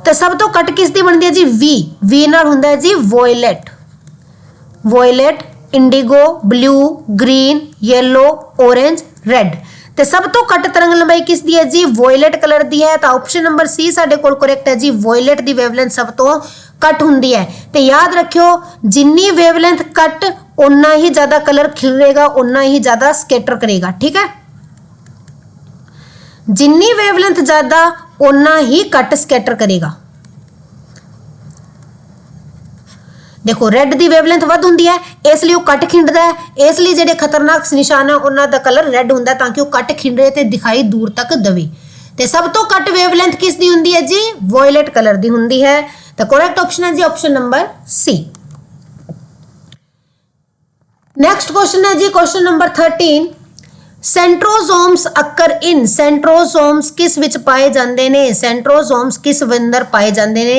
ਤਾਂ ਸਭ ਤੋਂ ਘੱਟ ਕਿਸ ਦੀ ਬਣਦੀ ਹੈ ਜੀ, ਵੀ ਨਾਲ ਹੁੰਦਾ ਹੈ ਜੀ violet, violet, indigo, blue, green, yellow, orange, red. ਤੇ ਸਭ ਤੋਂ ਘੱਟ ਤਰੰਗ ਲੰਬਾਈ ਕਿਸ ਦੀ ਹੈ ਜੀ, ਵੋਇਲਟ ਕਲਰ ਦੀ ਹੈ। ਤਾਂ ਆਪਸ਼ਨ ਨੰਬਰ ਸੀ ਸਾਡੇ ਕੋਲ ਕਰੈਕਟ ਹੈ ਜੀ, ਵੋਇਲਟ ਦੀ ਵੇਵਲੈਂਥ ਸਭ ਤੋਂ ਘੱਟ ਹੁੰਦੀ ਹੈ। ਤੇ ਯਾਦ ਰੱਖਿਓ ਜਿੰਨੀ ਵੇਵਲੈਂਥ ਘੱਟ ਉਨਾ ਹੀ ਜ਼ਿਆਦਾ ਕਲਰ ਖਿਲਰੇਗਾ, ਉਨਾ ਹੀ ਜ਼ਿਆਦਾ ਸਕੈਟਰ ਕਰੇਗਾ। ਠੀਕ ਹੈ, ਜਿੰਨੀ ਵੇਵਲੈਂਥ ਜ਼ਿਆਦਾ ਉਨਾ ਹੀ ਘੱਟ ਸਕੈਟਰ ਕਰੇਗਾ। देखो रेड की वेवलेंथ वध हुंदी है इसलिए वो कट खिंडदा है, इसलिए जेडे खतरनाक निशान है उन्हां दा कलर रेड हुंदा है ताकि वो कट खिंडे ते दिखाई दूर तक दवे। ते सब तो कट वेवलेंथ किस दी हुंदी है जी, वॉयलेट कलर दी हुंदी है। तो करेक्ट ऑप्शन है जी option number C. Next question है जी question number 13, centrosomes occur in, centrosomes किस विच पाए जांदे ने, सेंट्रोजोम्स किस अंदर पाए जांदे ने।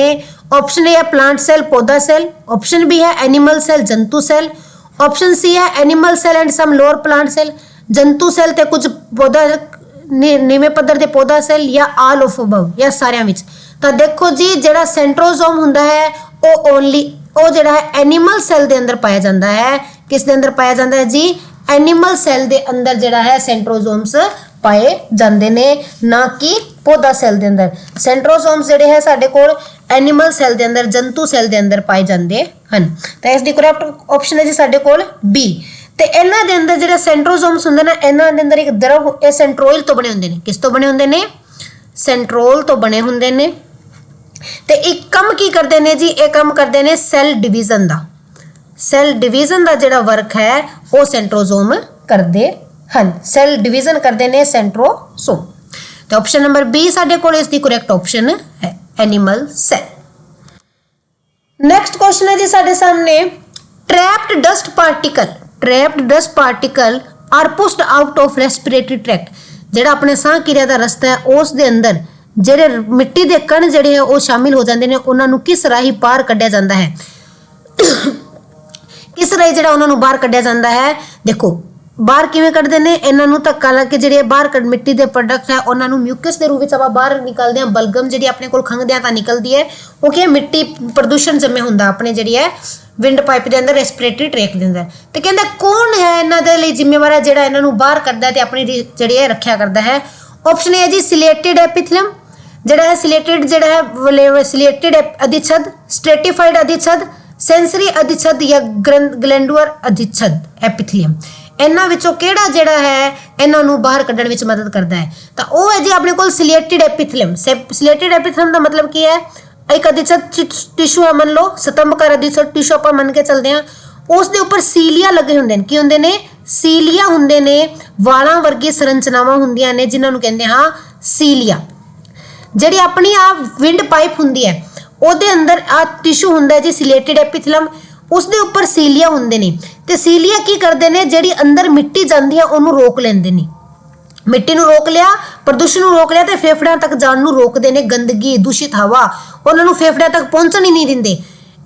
ऑप्शन ए है प्लांट सेल पौधा सेल, ऑप्शन बी है एनिमल सेल जंतु सेल, ऑप्शन सी है animal cell and some lower plant cell, जंतु सेल ते कुछ पौधा नीवें पद्धर दे पौधा सेल, या ऑल ऑफ अबव या सारियां विच। तो देखो जी जेड़ा सेंट्रोजोम हुंदा है वो ओनली वो जेड़ा है एनिमल सेल दे अंदर पाया जाता है। किस दे अंदर पाया जाता है जी, एनिमल सेल दे अंदर जेड़ा है सेंट्रोजोम्स पाए जाते ने, ना कि पौधा सेल दे अंदर। सेंट्रोजोम्स जेडे है साडे कोल एनिमल सेल दे अंदर जंतु सेल दे अंदर पाए जाते हैं। तो इसकी करेक्ट ऑप्शन है जी साडे कोल बी। ते इन्हां दे अंदर जेडे सेंट्रोजोम्स हुंदे ने इन्हां दे अंदर एक द्रव ये सेंट्रोइल तो बने हुंदे ने। किस तो बने हुंदे ने, सेंट्रोल तो बने हुंदे ने। ते एक काम की करते ने जी, एक काम करते ने सैल डिवीजन दा, सैल डिवीजन दा जेड़ा वर्क है वो सेंट्रोजोम करते हैं, सैल डिवीजन करते ने सेंट्रोसोम। तो ऑप्शन नंबर बी साडे कोल इसकी करेक्ट ऑप्शन है एनिमल सेल। नेक्स्ट क्वेश्चन है जी साडे सामने, trapped dust particle, trapped dust particle are pushed out of respiratory tract. जेड़ा अपने साह क्रिया दा रस्ता है उस दे अंदर जेड़े मिट्टी दे कण जेड़े है वो शामिल हो जाते हैं, उन्हां नूं किस राही बाहर कढ़िया जाता है, किस राही जेड़ा उन्हां नूं बाहर कढ़िया जाता है। देखो बाहर किवें कढ़दे ने, इन्हां नूं धक्का लग के जेड़े बाहर मिट्टी दे प्रोडक्ट है उन्हां नूं म्यूकस दे रूप विच आपां बाहर निकलदे हां। बलगम जेड़ी अपने कोल खंघदे हां तां निकलदी है, वो कि मिट्टी प्रदूषण जमे हुंदा अपने जेड़ी है विंड पाइप दे अंदर रेस्पिरेटरी ट्रैक दे अंदर। ते कहंदा कौन है इन्हां दे लई जिम्मेवार है जेड़ा इन्हां नूं बाहर करदा है ते अपनी जेड़ी है रखिया करदा है। ऑप्शन ए है जी सिलेटेड एपिथेलियम, जेड़ा है सिलेटेड जेड़ा है सिलेटेड अधिच्छद, स्ट्रेटिफाइड अधिच्छद, सेंसरी अधिच्छद या ग्लैंडुलर अधिच्छद एपिथेलियम। इन्हां विचों किहड़ा जेड़ा है इन्हां नूं बाहर कड्ढण विच मदद करदा है। तां ओह है जी अपने कोल सिलेटेड एपिथेलियम। सिलेटेड एपिथेलियम दा मतलब की है, एक अधिच्છद टिश्यू है मन लो, स्तंभकार अधिच्छद टिश्यू ਆਪਾਂ ਮੰਨ ਕੇ ਚੱਲਦੇ ਆ, ਉਸ ਦੇ ਉੱਪਰ ਸੀਲੀਆ ਲੱਗੇ ਹੁੰਦੇ ਨੇ। ਕੀ ਹੁੰਦੇ ਨੇ? ਸੀਲੀਆ ਹੁੰਦੇ ਨੇ। ਵਾਲਾਂ ਵਰਗੀ ਸੰਰਚਨਾਵਾਂ ਹੁੰਦੀਆਂ ਨੇ ਜਿਨ੍ਹਾਂ ਨੂੰ ਕਹਿੰਦੇ ਹਾਂ ਸੀਲੀਆ। ਜਿਹੜੀ ਆਪਣੀ ਆ ਵਿੰਡ ਪਾਈਪ ਹੁੰਦੀ ਹੈ ਉਹਦੇ ਅੰਦਰ ਆ ਟਿਸ਼ੂ ਹੁੰਦਾ ਜੀ ਸਿਲੇਟਡ ਐਪੀਥੈਲਮ, ਉਸ ਦੇ ਉੱਪਰ ਸੀਲੀਆ ਹੁੰਦੇ ਨੇ। ਤੇ ਸੀਲੀਆ ਕੀ ਕਰਦੇ ਨੇ? ਜਿਹੜੀ ਅੰਦਰ ਮਿੱਟੀ ਜਾਂਦੀ ਹੈ ਉਹਨੂੰ ਰੋਕ ਲੈਂਦੇ ਨੇ। ਮਿੱਟੀ ਨੂੰ ਰੋਕ ਲਿਆ, ਪ੍ਰਦੂਸ਼ਣ ਨੂੰ ਰੋਕ ਲਿਆ ਤੇ ਫੇਫੜਿਆਂ ਤੱਕ ਜਾਣ ਨੂੰ ਰੋਕਦੇ ਨੇ। ਗੰਦਗੀ, ਦੂਸ਼ਿਤ ਹਵਾ ਉਹਨਾਂ ਨੂੰ ਫੇਫੜਿਆਂ ਤੱਕ ਪਹੁੰਚਣ ਹੀ ਨਹੀਂ ਦਿੰਦੇ।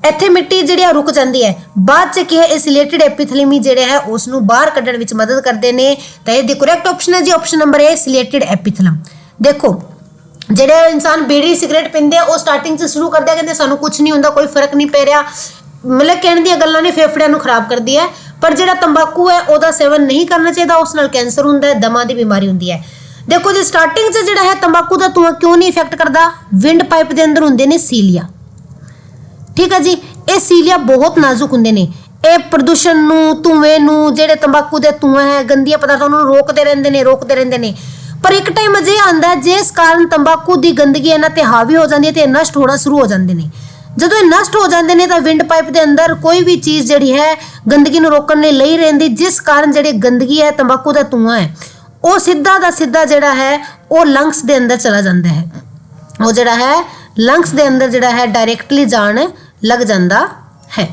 ਇੱਥੇ ਮਿੱਟੀ ਜਿਹੜੀ ਆ ਰੁਕ ਜਾਂਦੀ ਹੈ। ਬਾਅਦ ਚ ਕੀ ਹੈ? ਇਹ ਸਿਲੇਟਡ ਐਪੀਥੈਲਮ ਜਿਹੜੇ ਹੈ ਉਸ ਨੂੰ ਬਾਹਰ ਕੱਢਣ ਵਿੱਚ ਮਦਦ ਕਰਦੇ ਨੇ। ਤਾਂ ਇਹਦੀ ਕਰੈਕਟ ਆਪਸ਼ਨ ਹੈ ਜੀ ਆਪਸ਼ਨ ਨੰਬਰ A ਸਿਲੇਟਡ ਐਪੀਥੈਲਮ। ਦੇਖੋ ਜਿਹੜੇ ਇਨਸਾਨ ਬੀੜੀ ਸਿਗਰਟ ਪੀਂਦੇ ਆ ਉਹ ਸਟਾਰਟਿੰਗ ਚ ਸ਼ੁਰੂ ਕਰਦੇ ਆ ਕਹਿੰਦੇ ਸਾਨੂੰ ਕੁਝ ਨਹੀਂ ਹੁੰਦਾ, ਕੋਈ ਫਰਕ ਨਹੀਂ ਪੈ ਰਿਹਾ, ਮਤਲਬ ਕਹਿਣ ਦੀਆਂ ਗੱਲਾਂ ਨੇ, ਫੇਫੜਿਆਂ ਨੂੰ ਖਰਾਬ ਕਰਦੀ ਹੈ। ਪਰ ਜਿਹੜਾ ਤੰਬਾਕੂ ਹੈ ਉਹਦਾ ਸੇਵਨ ਨਹੀਂ ਕਰਨਾ ਚਾਹੀਦਾ, ਉਸ ਨਾਲ ਕੈਂਸਰ ਹੁੰਦਾ ਹੈ, ਦਮਾ ਦੀ ਬਿਮਾਰੀ ਹੁੰਦੀ ਹੈ। ਦੇਖੋ ਜੀ ਸਟਾਰਟਿੰਗ 'ਚ ਜਿਹੜਾ ਹੈ ਤੰਬਾਕੂ ਦਾ ਧੂੰਆਂ ਕਿਉਂ ਨਹੀਂ ਇਫੈਕਟ ਕਰਦਾ? ਵਿੰਡ ਪਾਈਪ ਦੇ ਅੰਦਰ ਹੁੰਦੇ ਨੇ ਸੀਲੀਆ। ਠੀਕ ਹੈ ਜੀ, ਇਹ ਸੀਲੀਆ ਬਹੁਤ ਨਾਜ਼ੁਕ ਹੁੰਦੇ ਨੇ। ਇਹ ਪ੍ਰਦੂਸ਼ਣ ਨੂੰ, ਧੂਏ ਨੂੰ, ਜਿਹੜੇ ਤੰਬਾਕੂ ਦੇ ਧੂਆਂ ਹੈ, ਗੰਦੀਆਂ ਪਦਾਰਥਾਂ ਨੂੰ ਰੋਕਦੇ ਰਹਿੰਦੇ ਨੇ। ਪਰ ਇੱਕ ਟਾਈਮ ਅਜੇ ਆਉਂਦਾ ਜਿਸ ਕਾਰਨ ਤੰਬਾਕੂ ਦੀ ਗੰਦਗੀ ਇਹਨਾਂ ਤੇ ਹਾਵੀ ਹੋ ਜਾਂਦੀ ਹੈ ਤੇ ਨਸ਼ਟ ਹੋਣਾ ਸ਼ੁਰੂ ਹੋ ਜਾਂਦੇ ਨੇ। ਜਦੋਂ ਇਹ ਨਸ਼ਟ ਹੋ ਜਾਂਦੇ ਨੇ ਤਾਂ ਵਿੰਡ ਪਾਈਪ ਦੇ ਅੰਦਰ ਕੋਈ ਵੀ ਚੀਜ਼ ਜਿਹੜੀ ਹੈ ਗੰਦਗੀ ਨੂੰ ਰੋਕਣ ਲਈ ਨਹੀਂ ਰਹਿੰਦੀ, ਜਿਸ ਕਾਰਨ ਜਿਹੜੀ ਗੰਦਗੀ ਹੈ, ਤੰਬਾਕੂ ਦਾ ਧੂਆਂ ਹੈ, ਉਹ ਸਿੱਧਾ ਦਾ ਸਿੱਧਾ ਜਿਹੜਾ ਹੈ ਉਹ ਲੰਗਸ ਦੇ ਅੰਦਰ ਚਲਾ ਜਾਂਦਾ ਹੈ। ਉਹ ਜਿਹੜਾ ਹੈ ਲੰਗਸ ਦੇ ਅੰਦਰ ਜਿਹੜਾ ਹੈ ਡਾਇਰੈਕਟਲੀ ਜਾਣ ਲੱਗ ਜਾਂਦਾ ਹੈ।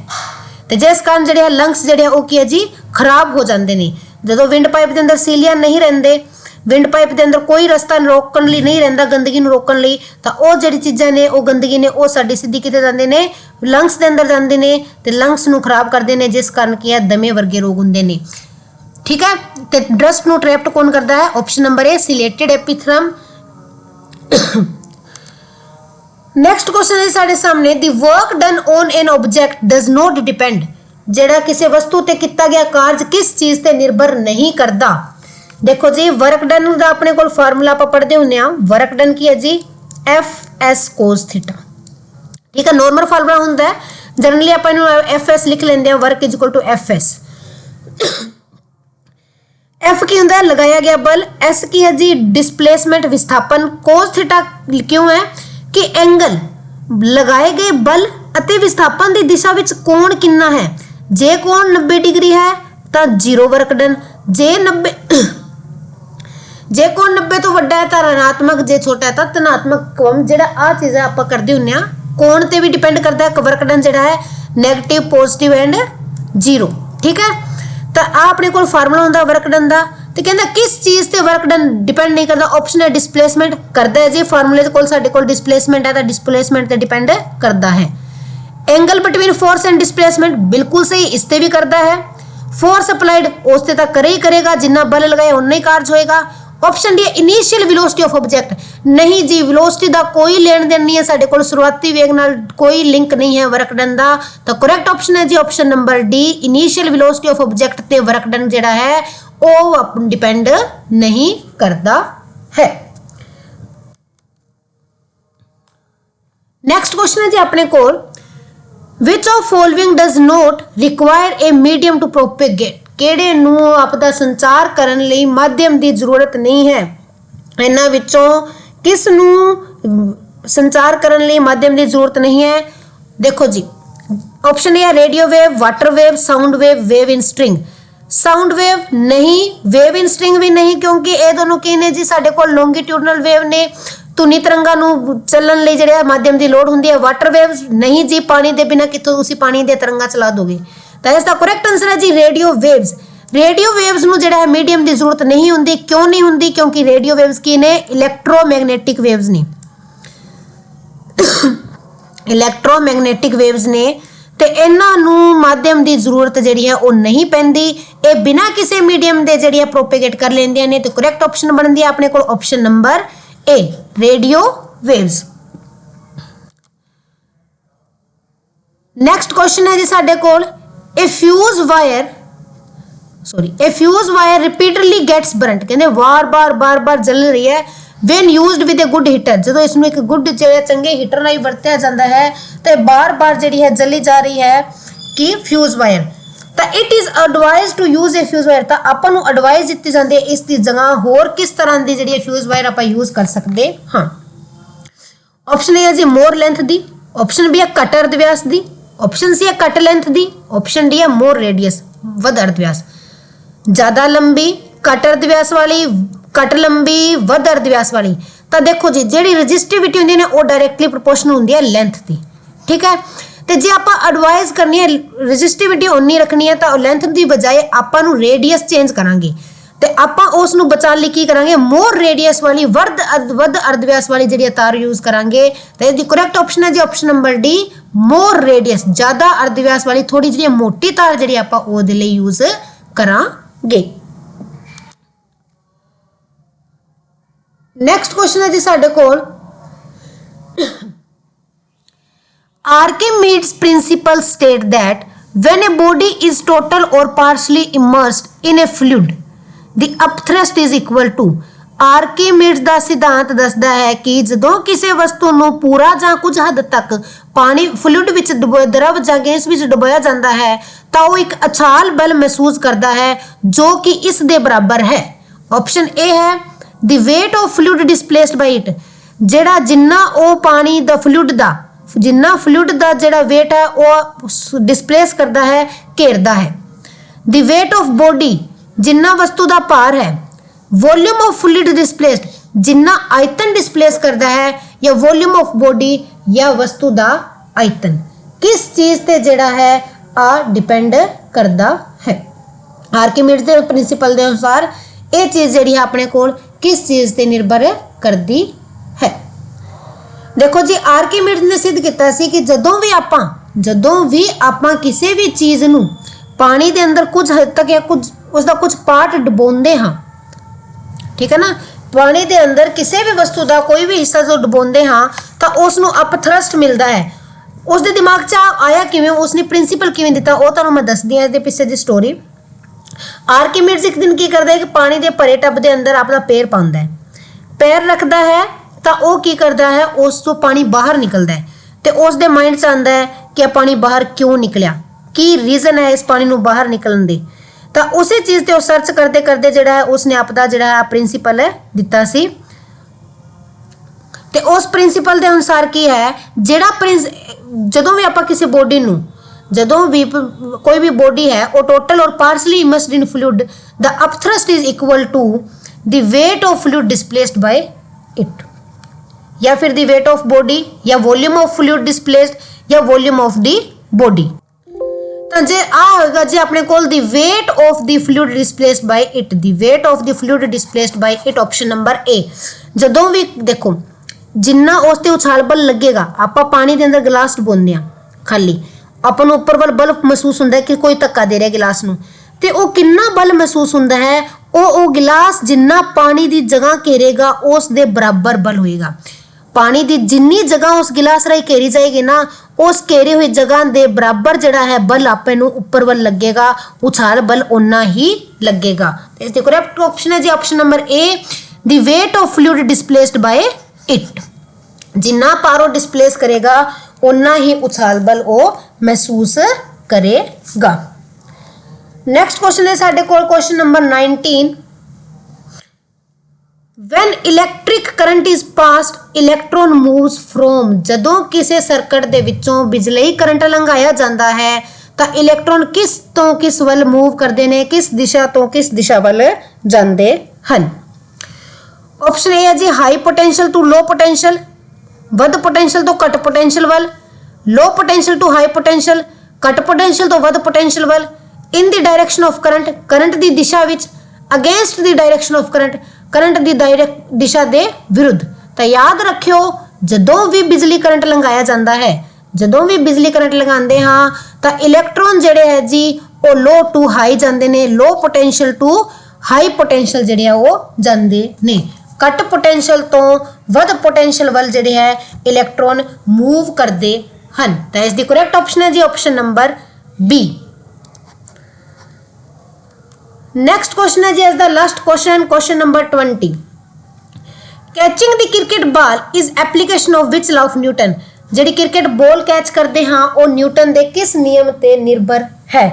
ਤੇ ਜਿਸ ਕਾਰਨ ਜਿਹੜੇ ਹੈ ਲੰਗਸ ਜਿਹੜੇ ਆ ਉਹ ਕੀ ਹੈ ਜੀ ਖਰਾਬ ਹੋ ਜਾਂਦੇ ਨੇ। ਜਦੋਂ ਵਿੰਡ ਪਾਈਪ ਦੇ ਅੰਦਰ ਸੀਲੀਆ ਨਹੀਂ ਰਹਿੰਦੇ, ਵਿੰਡ ਪਾਈਪ ਦੇ ਅੰਦਰ ਕੋਈ ਰਸਤਾ ਰੋਕਣ ਲਈ ਨਹੀਂ ਰਹਿੰਦਾ ਗੰਦਗੀ ਨੂੰ ਰੋਕਣ ਲਈ, ਤਾਂ ਉਹ ਜਿਹੜੀ ਚੀਜ਼ਾਂ ਨੇ, ਉਹ ਗੰਦਗੀ ਨੇ, ਉਹ ਸਾਡੀ ਸਿੱਧੀ ਕਿਤੇ ਜਾਂਦੇ ਨੇ? ਲੰਗਸ ਦੇ ਅੰਦਰ ਜਾਂਦੇ ਨੇ ਤੇ ਲੰਗਸ ਨੂੰ ਖਰਾਬ ਕਰਦੇ ਨੇ, ਜਿਸ ਕਾਰਨ ਕੀ ਹੈ ਦਮੇ ਵਰਗੇ ਰੋਗ ਹੁੰਦੇ ਨੇ। ਠੀਕ ਹੈ, ਤੇ ਡਸਟ ਨੂੰ ਟ੍ਰੈਪਟ ਕੌਣ ਕਰਦਾ ਹੈ? Option number A ciliated epithelium. Next question ਹੈ ਸਾਡੇ ਸਾਹਮਣੇ, the work done on an object does not depend. ਜਿਹੜਾ ਕਿਸੇ ਵਸਤੂ ਤੇ ਕੀਤਾ ਗਿਆ ਕਾਰਜ ਕਿਸ ਚੀਜ਼ ਤੇ ਨਿਰਭਰ ਨਹੀਂ ਕਰਦਾ? ਦੇਖੋ ਜੀ ਵਰਕ ਡਨ ਦਾ ਆਪਣੇ ਕੋਲ ਫਾਰਮੂਲਾ ਆਪਾਂ ਪੜ੍ਹਦੇ ਹੁੰਦੇ ਆ। ਵਰਕ ਡਨ ਕੀ ਹੈ ਜੀ? FS cos theta. ਠੀਕ ਹੈ, ਨਾਰਮਲ ਫਾਰਮੂਲਾ ਹੁੰਦਾ ਹੈ, ਜਨਰਲੀ ਆਪਾਂ ਇਹਨੂੰ FS ਲਿਖ ਲੈਂਦੇ ਆ, work is equal to FS। F ਕੀ ਹੁੰਦਾ ਹੈ? ਲਗਾਇਆ ਗਿਆ ਬਲ। S ਕੀ ਹੈ ਜੀ? ਡਿਸਪਲੇਸਮੈਂਟ, ਵਿਸਥਾਪਨ। cos ਥੀਟਾ ਕਿਉਂ ਹੈ? ਕਿ ਐਂਗਲ ਲਗਾਏ ਗਏ ਬਲ ਅਤੇ ਵਿਸਥਾਪਨ ਦੀ ਦਿਸ਼ਾ ਵਿੱਚ ਕੋਣ ਕਿੰਨਾ ਹੈ। ਜੇ ਕੋਣ 90 ਡਿਗਰੀ ਹੈ ਤਾਂ 0 ਵਰਕ ਡਨ, ਜੇ ਕੋਣ 90 ਤੋਂ ਵੱਡਾ ਹੈ ਤਾਂ ऋणात्मक, ਜੇ ਛੋਟਾ ਹੈ ਤਾਂ ਧਨਾਤਮਕ ਕੋਣ। ਜਿਹੜਾ ਆ ਚੀਜ਼ਾਂ ਆਪਾਂ ਕਰਦੇ ਹੁੰਨੇ ਆ, ਕੋਣ ਤੇ ਵੀ ਡਿਪੈਂਡ ਕਰਦਾ ਹੈ। ਵਰਕ ਡਨ ਜਿਹੜਾ ਹੈ ਨੈਗੇਟਿਵ, ਪੋਜ਼ਿਟਿਵ ਐਂਡ 0। ਠੀਕ ਹੈ, ਤਾਂ ਆ ਆਪਣੇ ਕੋਲ ਫਾਰਮੂਲਾ ਹੁੰਦਾ ਵਰਕ ਡਨ ਦਾ। ਤੇ ਕਹਿੰਦਾ ਕਿਸ ਚੀਜ਼ ਤੇ ਵਰਕ ਡਨ ਡਿਪੈਂਡ ਨਹੀਂ ਕਰਦਾ? ਆਪਸ਼ਨ ਹੈ ਡਿਸਪਲੇਸਮੈਂਟ ਕਰਦਾ ਹੈ ਜੀ। ਫਾਰਮੂਲੇ ਦੇ ਕੋਲ ਸਾਡੇ ਕੋਲ ਡਿਸਪਲੇਸਮੈਂਟ ਹੈ ਤਾਂ ਡਿਸਪਲੇਸਮੈਂਟ ਤੇ ਡਿਪੈਂਡ ਕਰਦਾ ਹੈ। Angle between force and displacement बिल्कुल सही, इस पे भी करता है। फोर्स अप्लाइड उस ते तक करे ही करेगा, जिन्ना बल लगाए उन्ना ही कार्य होएगा। Option D initial velocity of object, नहीं जी वेलोसिटी दा कोई लेन देन नहीं है, साडे कोल शुरुआती वेग नाल कोई लिंक नहीं है वर्क डन दा। तो करेक्ट ऑप्शन है जी option number D, initial velocity of object ते वर्क डन जेड़ा है वो डिपेंड नहीं करता है। नेक्स्ट क्वेश्चन है जी अपने कोल, which of following does not require a medium to propagate, ਕਿਹੜੇ ਨੂੰ ਆਪਦਾ ਸੰਚਾਰ ਕਰਨ ਲਈ ਮਾਧਿਅਮ ਦੀ ਜ਼ਰੂਰਤ ਨਹੀਂ ਹੈ। ਇਹਨਾਂ ਵਿੱਚੋਂ ਕਿਸ ਨੂੰ ਸੰਚਾਰ ਕਰਨ ਲਈ ਮਾਧਿਅਮ ਦੀ ਜ਼ਰੂਰਤ ਨਹੀਂ ਹੈ? ਦੇਖੋ ਜੀ ऑप्शन ए है radio wave, water wave, sound wave, wave in string. Sound wave नहीं, वेव इन स्ट्रिंग भी नहीं, क्योंकि ਇਹ ਦੋਨੋਂ ਕੀ ਨੇ ਜੀ ਸਾਡੇ ਕੋਲ ਲੌਂਗੀਟਿਊਡਨਲ ਵੇਵ ਨੇ, ਧੁਨੀ ਤਰੰਗਾਂ ਨੂੰ ਚੱਲਣ ਲਈ ਜਿਹੜੇ ਮਾਧਿਅਮ ਦੀ ਲੋੜ ਹੁੰਦੀ ਹੈ। ਵਾਟਰ ਵੇਵਸ ਨਹੀਂ ਜੀ, ਪਾਣੀ ਦੇ ਬਿਨਾਂ ਕਿੱਥੋਂ ਤੁਸੀਂ ਪਾਣੀ ਦੀਆਂ ਤਰੰਗਾਂ ਚਲਾ ਦੋਗੇ। ਤਾਂ ਇਸ ਦਾ ਕਰੈਕਟ ਆਨਸਰ ਹੈ ਜੀ ਰੇਡੀਓ ਵੇਵਸ। ਰੇਡੀਓ ਵੇਵਸ ਨੂੰ ਜਿਹੜਾ ਹੈ ਮੀਡੀਅਮ ਦੀ ਜ਼ਰੂਰਤ ਨਹੀਂ ਹੁੰਦੀ। ਕਿਉਂ ਨਹੀਂ ਹੁੰਦੀ? ਕਿਉਂਕਿ ਰੇਡੀਓ ਵੇਵਸ ਕੀ ਨੇ? ਇਲੈਕਟ੍ਰੋਮੈਗਨੈਟਿਕ ਵੇਵਸ ਨੇ, ਇਲੈਕਟ੍ਰੋਮੈਗਨੈਟਿਕ ਵੇਵਸ ਨੇ, ਤੇ ਇਹਨਾਂ ਨੂੰ ਮਾਧਿਅਮ ਦੀ ਜ਼ਰੂਰਤ ਜਿਹੜੀ ਹੈ ਉਹ ਨਹੀਂ ਪੈਂਦੀ। ਇਹ ਬਿਨਾਂ ਕਿਸੇ ਮੀਡੀਅਮ ਦੇ ਜਿਹੜੀ ਹੈ ਪ੍ਰੋਪੇਗੇਟ ਕਰ ਲੈਂਦੀਆਂ ਨੇ। ਤੇ ਕਰੈਕਟ ਆਪਸ਼ਨ ਬਣਦੀ ਹੈ ਆਪਣੇ ਕੋਲ ਆਪਸ਼ਨ ਨੰਬਰ ए, रेडियो वेव्स। नेक्स्ट क्वेश्चन है जी साडे कोल, ए फ्यूज वायर रिपीटडली गेट्स बर्नट, कहंदे बार बार जल रही है when used with a good heater, ਜਦੋਂ ਇਸ ਨੂੰ ਇੱਕ ਗੁੱਡ ਜਿਹੜਾ ਚੰਗੇ ਹੀਟਰ ਨਾਲ ਵਰਤਿਆ ਜਾਂਦਾ ਹੈ ਤੇ ਬਾਰ ਜਿਹੜੀ ਹੈ ਜਲੀ ਜਾ ਰਹੀ ਹੈ ਕਿ ਫਿਊਜ਼ ਵਾਇਰ। ਤਾਂ it is advise to use a fuse wire, ਤਾਂ ਆਪਾਂ ਨੂੰ ਐਡਵਾਈਜ਼ ਦਿੱਤੀ ਜਾਂਦੀ ਹੈ ਇਸ ਦੀ ਜਗ੍ਹਾ ਹੋਰ ਕਿਸ ਤਰ੍ਹਾਂ ਦੀ ਜਿਹੜੀ ਫਿਊਜ਼ ਵਾਇਰ ਆਪਾਂ ਯੂਜ਼ ਕਰ ਸਕਦੇ ਹਾਂ। ਆਪਸ਼ਨ ਏ ਹੈ ਜੀ ਮੋਰ ਲੈਂਥ ਦੀ, ऑप्शन बी है कट अर्ध व्यास दी, ऑप्शन सी है कट लेंथ दी, ऑप्शन डी है मोर रेडियस वध अर्ध व्यास। ज्यादा लंबी कट अर्ध व्यास वाली, कट लंबी वध अर्ध व्यास वाली। तो देखो जी जिहड़ी रजिस्टिविटी होंदी है वो डायरैक्टली प्रोपोर्शनल होंदी है लेंथ दी, ठीक है। तो जे आप एडवाइस करनी है रजिस्टिविटी उन्नी रखनी है तो लेंथ की बजाय आपां नूं रेडियस चेंज करांगे तो आपां उस नूं बचाने लई की करांगे मोर रेडियस वाली वध अर्ध व्यास वाली जिहड़ी तार यूज करांगे। तो इसकी करेक्ट ऑप्शन है जी ऑप्शन नंबर डी मोर रेडियस, ज्यादा अर्ध व्यास वाली थोड़ी जी मोटी तार जिहड़ी आपां ओहदे लई यूज करांगे। नेक्स्ट क्वेश्चन है जी साडे कोल Archimedes' principle state that when a body is total or partially immersed in a fluid, the upthrust is equal to। आर्कीमिड्स ਦਾ ਸਿਧਾਂਤ ਦੱਸਦਾ ਹੈ ਕਿ ਜਦੋਂ ਕਿਸੇ ਵਸਤੂ ਨੂੰ ਪੂਰਾ ਜਾਂ ਕੁਝ ਹੱਦ ਤੱਕ ਪਾਣੀ ਫਲੂਇਡ ਵਿੱਚ ਦਰਵ ਜਾਂ ਗੈਸ ਵਿੱਚ ਡੁਬੋਇਆ ਜਾਂਦਾ ਹੈ ਤਾਂ ਉਹ ਇੱਕ ਅਛਾਲ ਬਲ ਮਹਿਸੂਸ ਕਰਦਾ ਹੈ ਜੋ ਕਿ ਇਸ ਦੇ ਬਰਾਬਰ ਹੈ। ਆਪਸ਼ਨ ਏ ਹੈ the weight of fluid displaced by it, ਜਿਹੜਾ ਜਿੰਨਾ ਉਹ ਪਾਣੀ ਦਾ ਫਲੂਇਡ ਦਾ जिन्ना फ्लूइड का जिहड़ा वेट है वो डिस्प्लेस करता है घेरदा है। द वेट ऑफ बॉडी जिन्ना वस्तु का भार है। वॉल्यूम ऑफ फ्लूइड डिस्प्लेस्ड जिन्ना आयतन डिस्प्लेस करता है, या वॉल्यूम ऑफ बॉडी या वस्तु का आयतन किस चीज़ ते जिहड़ा है आ डिपेंड करता है। आर्कीमिड्स के प्रिंसीपल के अनुसार ये चीज़ जिहड़ी अपने कोल किस चीज़ ते निर्भर करती है। देखो जी आर्कीमिड्स ने सिद्ध किया सी कि जदों भी आपां किसी भी चीज़ नूं पानी दे अंदर कुछ हद तक या कुछ उसका कुछ पार्ट डुबोंदे हाँ, ठीक है ना, पानी दे अंदर किसी भी वस्तु का कोई भी हिस्सा जो डुबोंदे हाँ तो उसनूं अपथ्रस्ट मिलता है। उसके दिमाग च आया किवें, उसने प्रिंसीपल किवें दिता वो तुहानूं मैं दसदी हां इहदे पिछे दी स्टोरी। आर्कीमिड्स एक दिन की करता है कि पानी के भरे टब के अंदर अपना पैर पाउंदा है, पैर रखता है तो वह की करता है उस तो पानी बाहर निकलता है तो उसके माइंड से आता है कि यह पानी बाहर क्यों निकलिया, की रीजन है इस पानी को बाहर निकलन दे। तो उसी चीज़ ते सर्च करते करते जिहड़ा है उसने आपका जिहड़ा प्रिंसीपल है दिता सी। ते उस प्रिंसीपल के अनुसार की है जिहड़ा जदों भी आप किसी बॉडी नूं जदों भी कोई भी बॉडी है वो टोटल और partially immersed in fluid the upthrust is equal to the weight of fluid displaced by it, या फिर द वेट ऑफ बॉडी या वॉल्यूम ऑफ फ्लूइड डिस्प्लेस्ड या वॉल्यूम ऑफ द बॉडी। तो जे आ होगा जी अपने कोल the weight of the fluid displaced by it, the weight of the fluid displaced by it option number A. जदों भी देखो जिन्ना उस ते उछाल बल लगेगा, आप पानी के अंदर गिलास डुबोंदे आ खाली अपन उपर वाल बल महसूस होंदा है कि कोई धक्का दे रहा गिलास नूं ते वो किन्ना बल महसूस होंदा है, वो गिलास जिन्ना पानी की जगह घेरेगा उस दे बराबर बल होएगा। पानी की जिन्नी जगह उस गिलास राही घेरी जाएगी ना उस घेरी हुई जगह के बराबर जड़ा है बल आपे नूं उपर वाल लगेगा, उछाल बल उन्ना ही लगेगा। इसका करेक्ट ऑप्शन है जी option number A the weight of fluid displaced by it. जिन्ना पारो डिस्प्लेस करेगा उन्ना ही उछाल बल वो महसूस करेगा। नेक्स्ट क्वेश्चन है साडे कोल question number 19। When electric current is passed, electron moves from। जदों किसी सर्किट दे विचों बिजली करंट लंघाया जाता है तो इलेक्ट्रॉन किस तो किस वल मूव करते हैं, किस दिशा तो किस दिशा वल जाते हैं। ऑप्शन ए है जी high potential to low potential, वध पोटेंशियल तो घट पोटेंशियल वल, low potential to high potential, घट पोटेंशियल तो वध पोटेंशियल वल, in the direction of current, current की दिशा विच, against the direction of current, current की डायरेक्ट दिशा के विरुद्ध। तो याद रखियो जदों भी बिजली करंट लंघाया जाता है, जदों भी बिजली करंट लगाते हाँ तो इलैक्ट्रॉन जिहड़े है जी वो लो टू हाई जाते हैं, low potential to high potential जिहड़े वो जाते हैं। घट पोटेंशियल तो वध पोटेंशियल वल जिहड़े है इलैक्ट्रॉन मूव करते हैं। तो इसकी करेक्ट ऑप्शन है जी option number B. Next question है जी as the last question, question number 20। Catching the cricket ball is application of which law of Newton. जिहड़ी क्रिकेट बॉल कैच करते हाँ वो न्यूटन के किस नियम ते निर्भर है।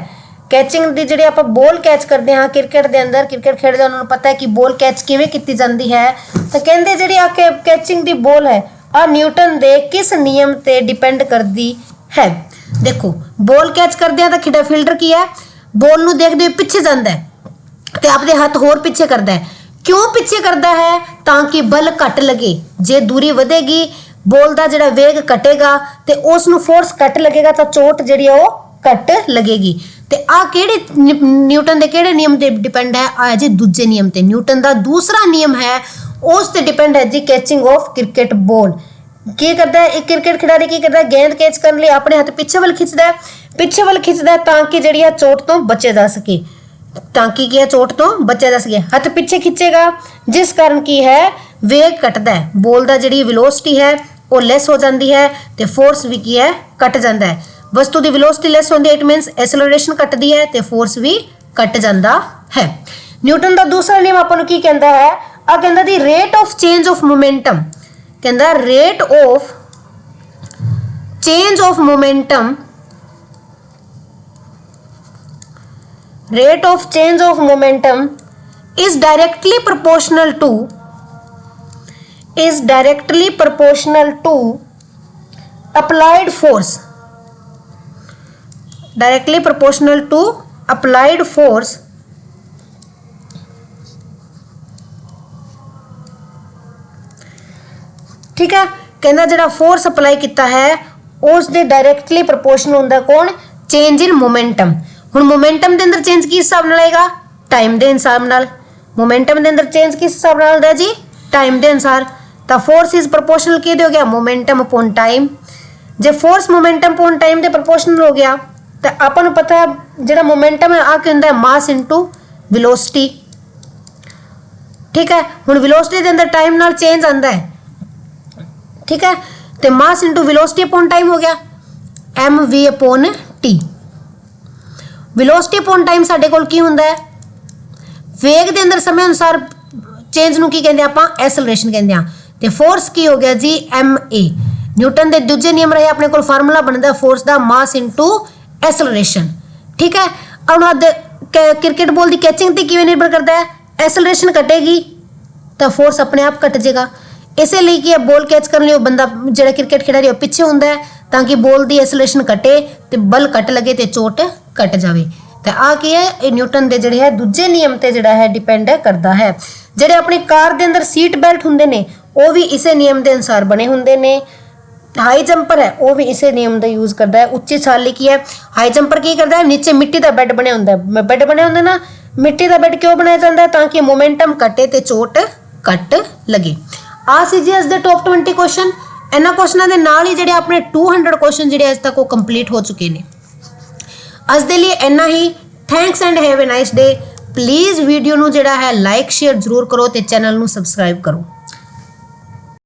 कैचिंग दी जिहड़ी आप बॉल कैच करते हाँ क्रिकेट के अंदर, क्रिकेट खेडदे उन्होंने पता है कि बॉल कैच किवें कीती जाती है। तो कहते जिहड़ी आ कैचिंग दी बॉल है ਆ ਨਿਊਟਨ ਦੇ ਕਿਸ ਨਿਯਮ ਤੇ ਡਿਪੈਂਡ ਕਰਦੀ ਹੈ। ਦੇਖੋ ਬੋਲ ਕੈਚ ਕਰਦੇ ਆ ਤਾਂ ਖਿਡਾ ਫੀਲਡਰ ਕੀ ਹੈ, ਬੋਲ ਨੂੰ ਦੇਖਦੇ ਹੋਏ ਪਿੱਛੇ ਜਾਂਦਾ ਹੈ ਤੇ ਆਪਦੇ ਹੱਥ ਹੋਰ ਪਿੱਛੇ ਕਰਦਾ ਹੈ। ਕਿਉਂ ਪਿੱਛੇ ਕਰਦਾ ਹੈ? ਤਾਂ ਕਿ ਬਲ ਘੱਟ ਲਗੇ। ਜੇ ਦੂਰੀ ਵਧੇਗੀ ਬੋਲ ਦਾ ਜਿਹੜਾ ਵੇਗ ਘਟੇਗਾ ਤੇ ਉਸ ਨੂੰ ਫੋਰਸ ਘੱਟ ਲੱਗੇਗਾ ਤਾਂ ਚੋਟ ਜਿਹੜੀ ਆ ਉਹ ਘੱਟ ਲੱਗੇਗੀ। ਤੇ ਆ ਕਿਹੜੇ ਨਿਊਟਨ ਦੇ ਕਿਹੜੇ ਨਿਯਮ ਤੇ ਡਿਪੈਂਡ ਹੈ? ਆ ਜੀ ਦੂਜੇ ਨਿਯਮ ਤੇ। ਨਿਊਟਨ ਦਾ ਦੂਸਰਾ ਨਿਯਮ ਹੈ ਉਸ ਤੇ ਡਿਪੈਂਡ ਹੈ ਜੀ ਕੈਚਿੰਗ ਆਫ ਕ੍ਰਿਕਟ ਬੋਲ। ਕੀ ਕਰਦਾ ਹੈ ਇੱਕ ਕ੍ਰਿਕਟ ਖਿਡਾਰੀ? ਕੀ ਕਰਦਾ ਹੈ ਗੇਂਦ ਕੈਚ ਕਰਨ ਲਈ ਆਪਣੇ ਹੱਥ ਪਿੱਛੇ ਵੱਲ ਖਿੱਚਦਾ ਹੈ ਤਾਂ ਕਿ ਜਿਹੜੀ ਆ ਚੋਟ ਤੋਂ ਬਚਿਆ ਜਾ ਸਕੇ, ਤਾਂ ਕਿ ਕੀ ਹੈ ਚੋਟ ਤੋਂ ਬਚਿਆ ਜਾ ਸਕੇ। ਹੱਥ ਪਿੱਛੇ ਖਿੱਚੇਗਾ ਜਿਸ ਕਾਰਨ ਕੀ ਹੈ ਵੇਗ ਘਟਦਾ ਹੈ, ਬੋਲ ਦਾ ਜਿਹੜੀ ਵੈਲੋਸਿਟੀ ਹੈ ਉਹ ਲੈਸ ਹੋ ਜਾਂਦੀ ਹੈ ਤੇ ਫੋਰਸ ਵੀ ਕੀ ਹੈ ਘਟ ਜਾਂਦਾ ਹੈ। ਵਸਤੂ ਦੀ ਵੈਲੋਸਿਟੀ ਲੈਸ ਹੁੰਦੀ ਹੈ, ਇਟ ਮੀਨਸ ਐਸਲਰੇਸ਼ਨ ਘਟਦੀ ਹੈ ਤੇ ਫੋਰਸ ਵੀ ਘਟ ਜਾਂਦਾ ਹੈ। ਨਿਊਟਨ ਦਾ ਦੂਸਰਾ ਨਿਯਮ ਆਪਾਂ ਨੂੰ ਕੀ ਕਹਿੰਦਾ ਹੈ? ਆ ਕਹਿੰਦਾ the rate of change of momentum. ਕਹਿੰਦਾ rate of change of momentum, rate of change of momentum is directly proportional to applied force, directly proportional to applied force ठीक है। कहना जरा फोर्स अप्लाई किया है उस दे डायरेक्टली प्रोपोर्शनल होंदा कौन? Change in momentum. हुण मोमेंटम के अंदर चेंज किस हिसाब नाल आएगा? टाइम के हिसाब नाल। मोमेंटम के अंदर चेंज किस हिसाब नाल होंदा जी? टाइम के अनुसार। तो फोर्स इज प्रोपोर्शनल की हो गया? Momentum upon time. जे फोर्स मोमेंटम अपॉन टाइम के प्रोपोर्शनल हो गया तो आपां नूं पता है जिहड़ा मोमेंटम है आ की हुंदा है मास इंटू वेलोसिटी। ठीक है, हुण वेलोसिटी के अंदर टाइम नाल चेंज आंदा है। ठीक है, तो mass into velocity upon time हो गया M V upon T. Velocity upon time साडे कोल की हुंदा है? वेग के अंदर समय अनुसार चेंज नूं की कहंदे आपां? एसलरेशन कहंदे आ। ते फोर्स की हो गया जी एम ए। न्यूटन के दूजे नियम रहे अपने कोल फार्मूला बनता फोर्स का मास इंटू एसलरेशन। ठीक है, अब क्रिकेट बॉल की कैचिंग ते किवें निर्भर करता है? एसलरेशन घटेगी तो फोर्स अपने आप घट जाएगा। इसलिए कि बॉल कैच करने लिए बंदा जो क्रिकेट खिडारी पिछे होंदा है ताकि बॉल की एसलरेशन घटे तो बल घट लगे तो चोट घट जाए। तो आ की है ये न्यूटन के जोड़े है दूजे नियम से जोड़ा है डिपेंड करता है। जोड़े अपनी कार के अंदर सीट बेल्ट होंगे ने वो भी इसे नियम के अनुसार बने होंगे ने। हाई जंपर है वो भी इसे नियम का यूज करता है। उच्ची छाली की है हाई जंपर की करता है? नीचे मिट्टी का बैड बने होंगे, बैड बने होंगे ना। मिट्टी का बैड क्यों बनाया जाता है? ताकि मोमेंटम घटे तो चोट घट लगे। आ सी जी अज दे टॉप 20 क्वेश्चन। इन्होंने क्वेश्चनों के नाल ही जोड़े अपने 200 क्वेश्चन जोड़े अज तक वो कंप्लीट हो चुके हैं। अज दे लिए इन्ना ही। Thanks and have a nice day. Please video नूं जोड़ा है लाइक शेयर जरूर करो तो चैनल नूं सबसक्राइब करो।